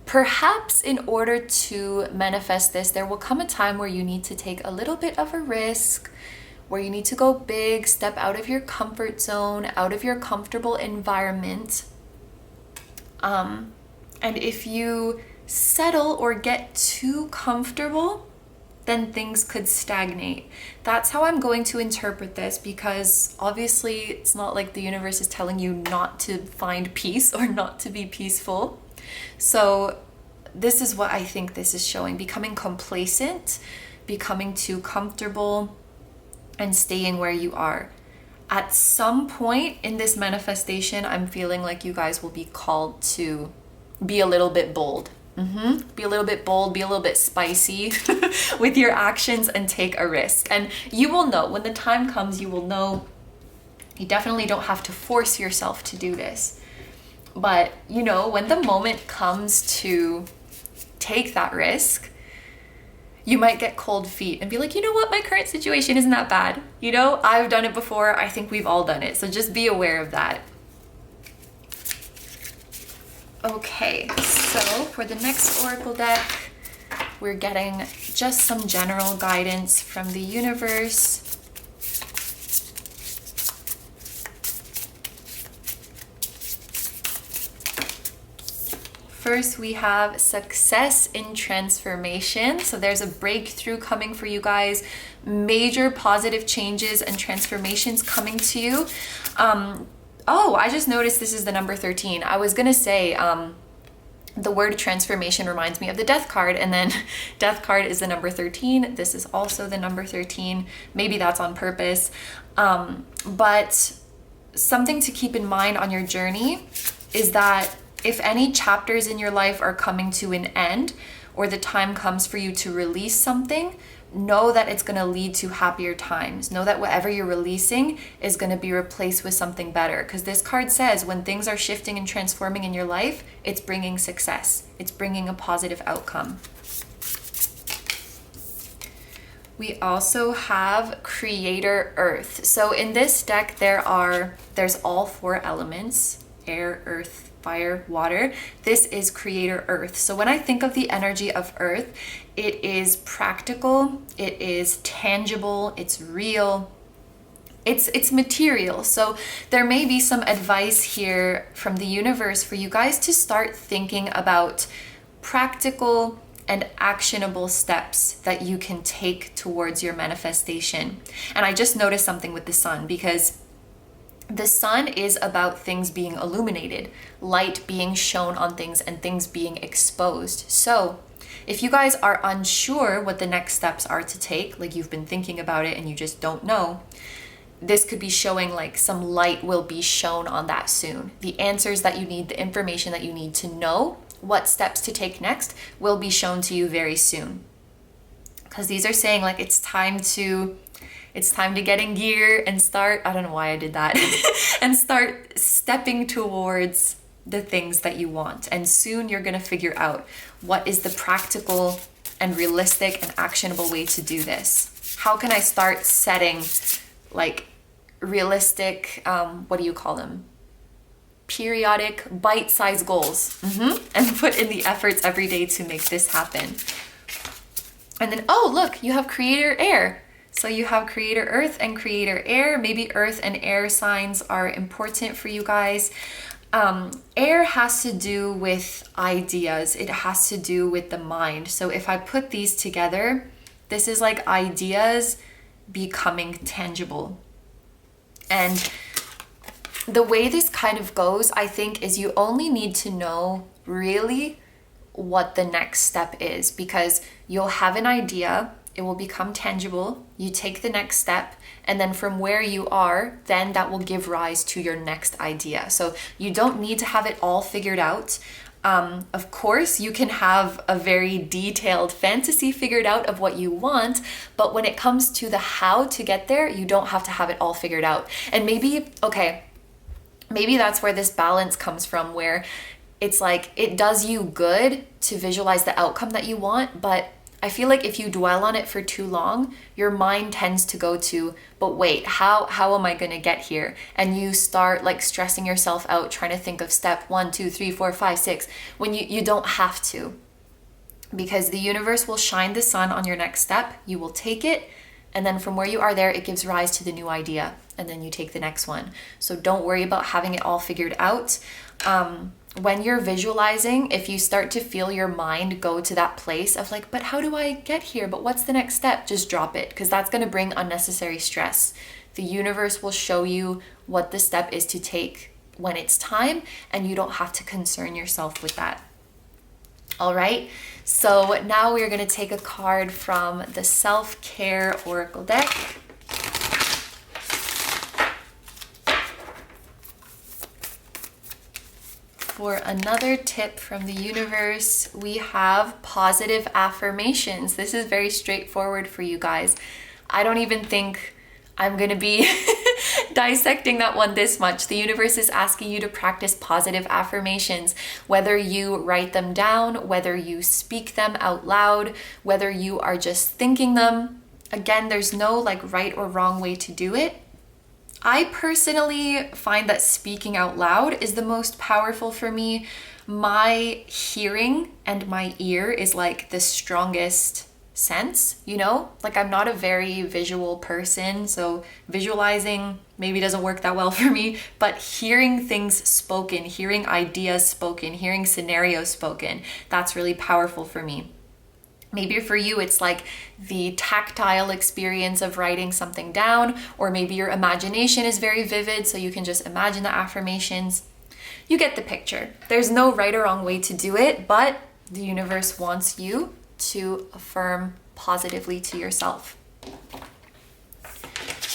Perhaps in order to manifest this, there will come a time where you need to take a little bit of a risk, where you need to go big, step out of your comfort zone, out of your comfortable environment. And if you settle or get too comfortable, then things could stagnate. That's how I'm going to interpret this, because obviously it's not like the universe is telling you not to find peace or not to be peaceful. So this is what I think this is showing: becoming complacent, becoming too comfortable, and staying where you are. At some point in this manifestation, I'm feeling like you guys will be called to be a little bit bold. Be a little bit bold, be a little bit spicy with your actions, and take a risk. And you will know when the time comes, you will know. You definitely don't have to force yourself to do this. But you know, when the moment comes to take that risk, you might get cold feet and be like, you know what, my current situation isn't that bad. You know, I've done it before. I think we've all done it. So just be aware of that. Okay, so for the next oracle deck, we're getting just some general guidance from the universe. First, we have success in transformation. So there's a breakthrough coming for you guys, major positive changes and transformations coming to you. Oh, I just noticed this is the number 13. I was gonna say, the word transformation reminds me of the death card, and then death card is the number 13. This is also the number 13. Maybe that's on purpose. But something to keep in mind on your journey is that if any chapters in your life are coming to an end, or the time comes for you to release something, know that it's going to lead to happier times. Know that whatever you're releasing is going to be replaced with something better. Because this card says when things are shifting and transforming in your life, it's bringing success. It's bringing a positive outcome. We also have Creator Earth. So in this deck, there's all 4 elements: air, earth, fire, water. This is Creator Earth. So when I think of the energy of Earth, it is practical, it is tangible, it's real, it's material. So there may be some advice here from the universe for you guys to start thinking about practical and actionable steps that you can take towards your manifestation. And I just noticed something with the sun, because the sun is about things being illuminated, light being shown on things and things being exposed. So if you guys are unsure what the next steps are to take, like you've been thinking about it and you just don't know, this could be showing like some light will be shown on that soon. The answers that you need, the information that you need to know what steps to take next will be shown to you very soon. Because these are saying like it's time to get in gear and start, I don't know why I did that, and start stepping towards the things that you want. And soon you're gonna figure out what is the practical and realistic and actionable way to do this. How can I start setting like realistic, what do you call them? Periodic bite-sized goals, and put in the efforts every day to make this happen. And then, oh, look, you have Creator Air. So you have Creator Earth and Creator Air. Maybe Earth and Air signs are important for you guys. Air has to do with ideas. It has to do with the mind. So if I put these together, this is like ideas becoming tangible. And the way this kind of goes, I think, is you only need to know really what the next step is, because you'll have an idea, it will become tangible, you take the next step, and then from where you are, then that will give rise to your next idea. So you don't need to have it all figured out. Of course, you can have a very detailed fantasy figured out of what you want, but when it comes to the how to get there, you don't have to have it all figured out. And maybe that's where this balance comes from, where it's like it does you good to visualize the outcome that you want, but I feel like if you dwell on it for too long, your mind tends to go to, but wait, how am I going to get here? And you start like stressing yourself out trying to think of step 1, 2, 3, 4, 5, 6, when you don't have to. Because the universe will shine the sun on your next step, you will take it, and then from where you are there, it gives rise to the new idea, and then you take the next one. So don't worry about having it all figured out. When you're visualizing, if you start to feel your mind go to that place of like, but how do I get here? But what's the next step? Just drop it, because that's going to bring unnecessary stress. The universe will show you what the step is to take when it's time, and you don't have to concern yourself with that. All right, so now we're going to take a card from the Self-Care Oracle deck. For another tip from the universe, we have positive affirmations. This is very straightforward for you guys. I don't even think I'm going to be dissecting that one this much. The universe is asking you to practice positive affirmations, whether you write them down, whether you speak them out loud, whether you are just thinking them. Again, there's no like right or wrong way to do it. I personally find that speaking out loud is the most powerful for me. My hearing and my ear is like the strongest sense, you know? Like I'm not a very visual person, so visualizing maybe doesn't work that well for me, but hearing things spoken, hearing ideas spoken, hearing scenarios spoken, that's really powerful for me. Maybe for you, it's like the tactile experience of writing something down, or maybe your imagination is very vivid, so you can just imagine the affirmations. You get the picture. There's no right or wrong way to do it, but the universe wants you to affirm positively to yourself.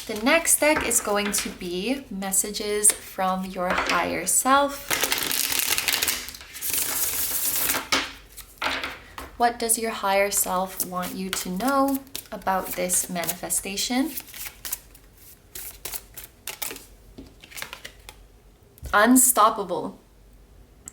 The next deck is going to be messages from your higher self. What does your higher self want you to know about this manifestation? Unstoppable.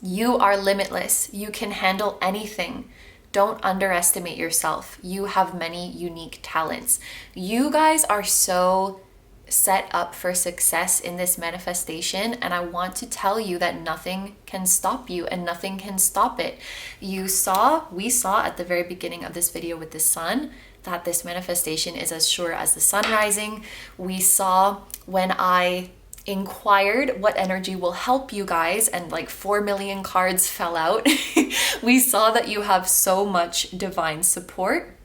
You are limitless. You can handle anything. Don't underestimate yourself. You have many unique talents. You guys are so set up for success in this manifestation, and I want to tell you that nothing can stop you and nothing can stop it. We saw at the very beginning of this video with the sun that this manifestation is as sure as the sun rising. We saw when I inquired what energy will help you guys and like 4 million cards fell out. We saw that you have so much divine support.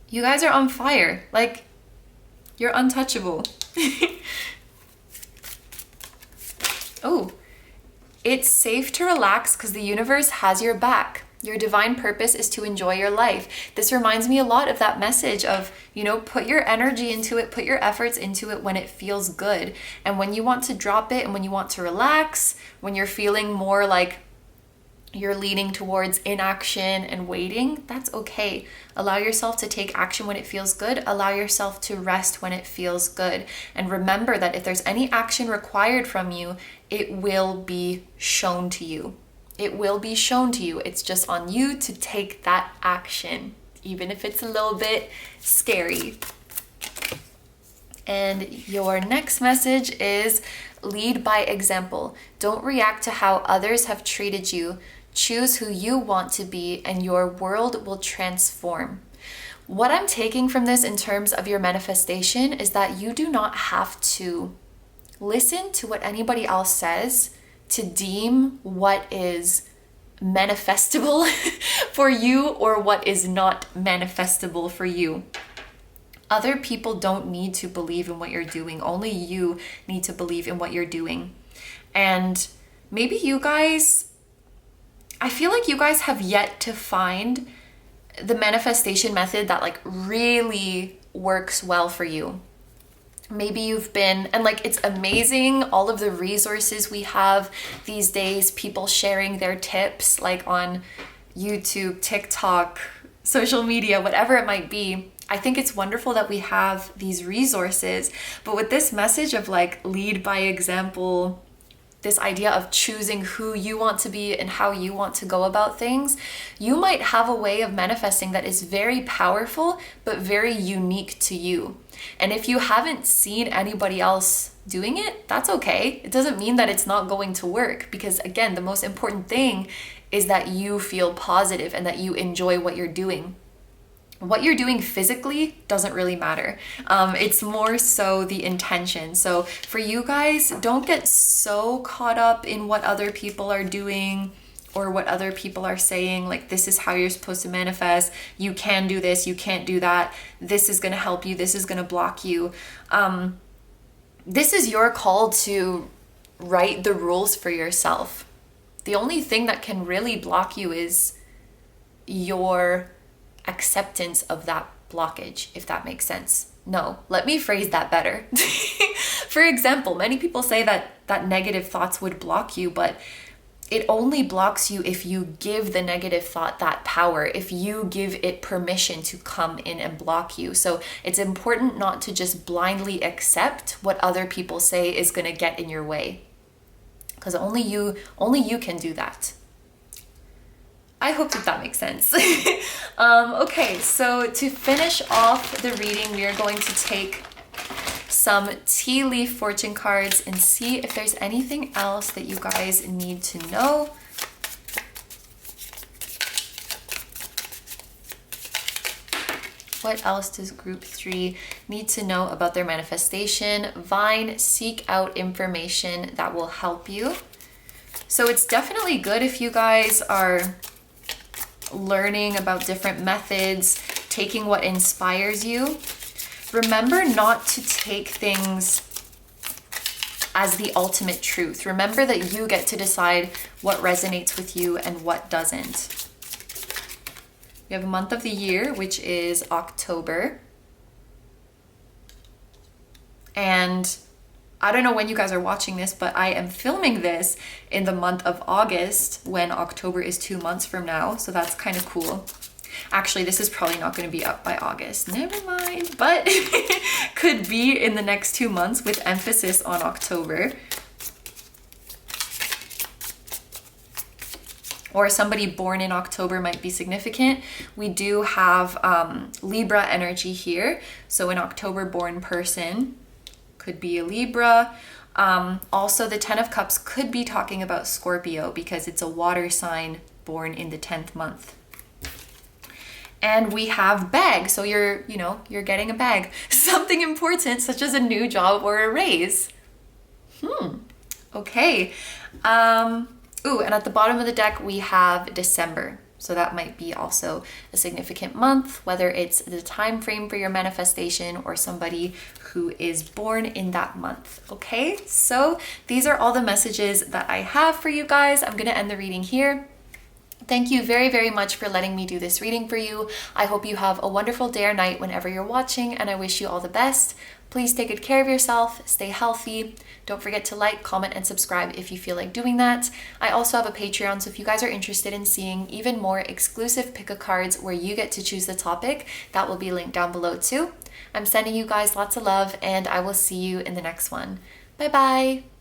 You guys are on fire. Like, you're untouchable. Oh, it's safe to relax because the universe has your back. Your divine purpose is to enjoy your life. This reminds me a lot of that message of, you know, put your energy into it, put your efforts into it when it feels good. And when you want to drop it and when you want to relax, when you're feeling more like you're leaning towards inaction and waiting, that's okay. Allow yourself to take action when it feels good. Allow yourself to rest when it feels good. And remember that if there's any action required from you, it will be shown to you. It will be shown to you. It's just on you to take that action, even if it's a little bit scary. And your next message is lead by example. Don't react to how others have treated you. Choose who you want to be and your world will transform. What I'm taking from this in terms of your manifestation is that you do not have to listen to what anybody else says to deem what is manifestable for you or what is not manifestable for you. Other people don't need to believe in what you're doing. Only you need to believe in what you're doing. And maybe you guys, I feel like you guys have yet to find the manifestation method that like really works well for you. Maybe you've been, and like it's amazing all of the resources we have these days, people sharing their tips like on YouTube, TikTok, social media, whatever it might be. I think it's wonderful that we have these resources, but with this message of like lead by example, this idea of choosing who you want to be and how you want to go about things, you might have a way of manifesting that is very powerful, but very unique to you. And if you haven't seen anybody else doing it, that's okay. It doesn't mean that it's not going to work, because again, the most important thing is that you feel positive and that you enjoy what you're doing. What you're doing physically doesn't really matter. It's more so the intention. So for you guys, don't get so caught up in what other people are doing or what other people are saying, like this is how you're supposed to manifest, you can do this, you can't do that, this is gonna help you, this is gonna block you. This is your call to write the rules for yourself. The only thing that can really block you is your acceptance of that blockage, if that makes sense. No, let me phrase that better. For example, many people say that negative thoughts would block you, but it only blocks you if you give the negative thought that power, if you give it permission to come in and block you. So it's important not to just blindly accept what other people say is going to get in your way, because only you can do that. I hope that makes sense. Okay, so to finish off the reading, we are going to take some tea leaf fortune cards and see if there's anything else that you guys need to know. What else does group 3 need to know about their manifestation? Vine, seek out information that will help you. So it's definitely good if you guys are learning about different methods, taking what inspires you. Remember not to take things as the ultimate truth. Remember that you get to decide what resonates with you and what doesn't. We have a month of the year, which is October. And I don't know when you guys are watching this, but I am filming this in the month of August when October is 2 months from now. So that's kind of cool. Actually, this is probably not going to be up by August. Never mind. But could be in the next 2 months with emphasis on October. Or somebody born in October might be significant. We do have Libra energy here. So an October born person could be a Libra. Also, the 10 of Cups could be talking about Scorpio because it's a water sign born in the 10th month. And we have bag. So you're getting a bag. Something important such as a new job or a raise. Okay. Ooh, and at the bottom of the deck, we have December. So that might be also a significant month, whether it's the time frame for your manifestation or somebody who is born in that month. Okay, so these are all the messages that I have for you guys. I'm going to end the reading here. Thank you very, very much for letting me do this reading for you. I hope you have a wonderful day or night whenever you're watching, and I wish you all the best. Please take good care of yourself, stay healthy. Don't forget to like, comment, and subscribe if you feel like doing that. I also have a Patreon, so if you guys are interested in seeing even more exclusive pick-a-cards where you get to choose the topic, that will be linked down below too. I'm sending you guys lots of love, and I will see you in the next one. Bye-bye!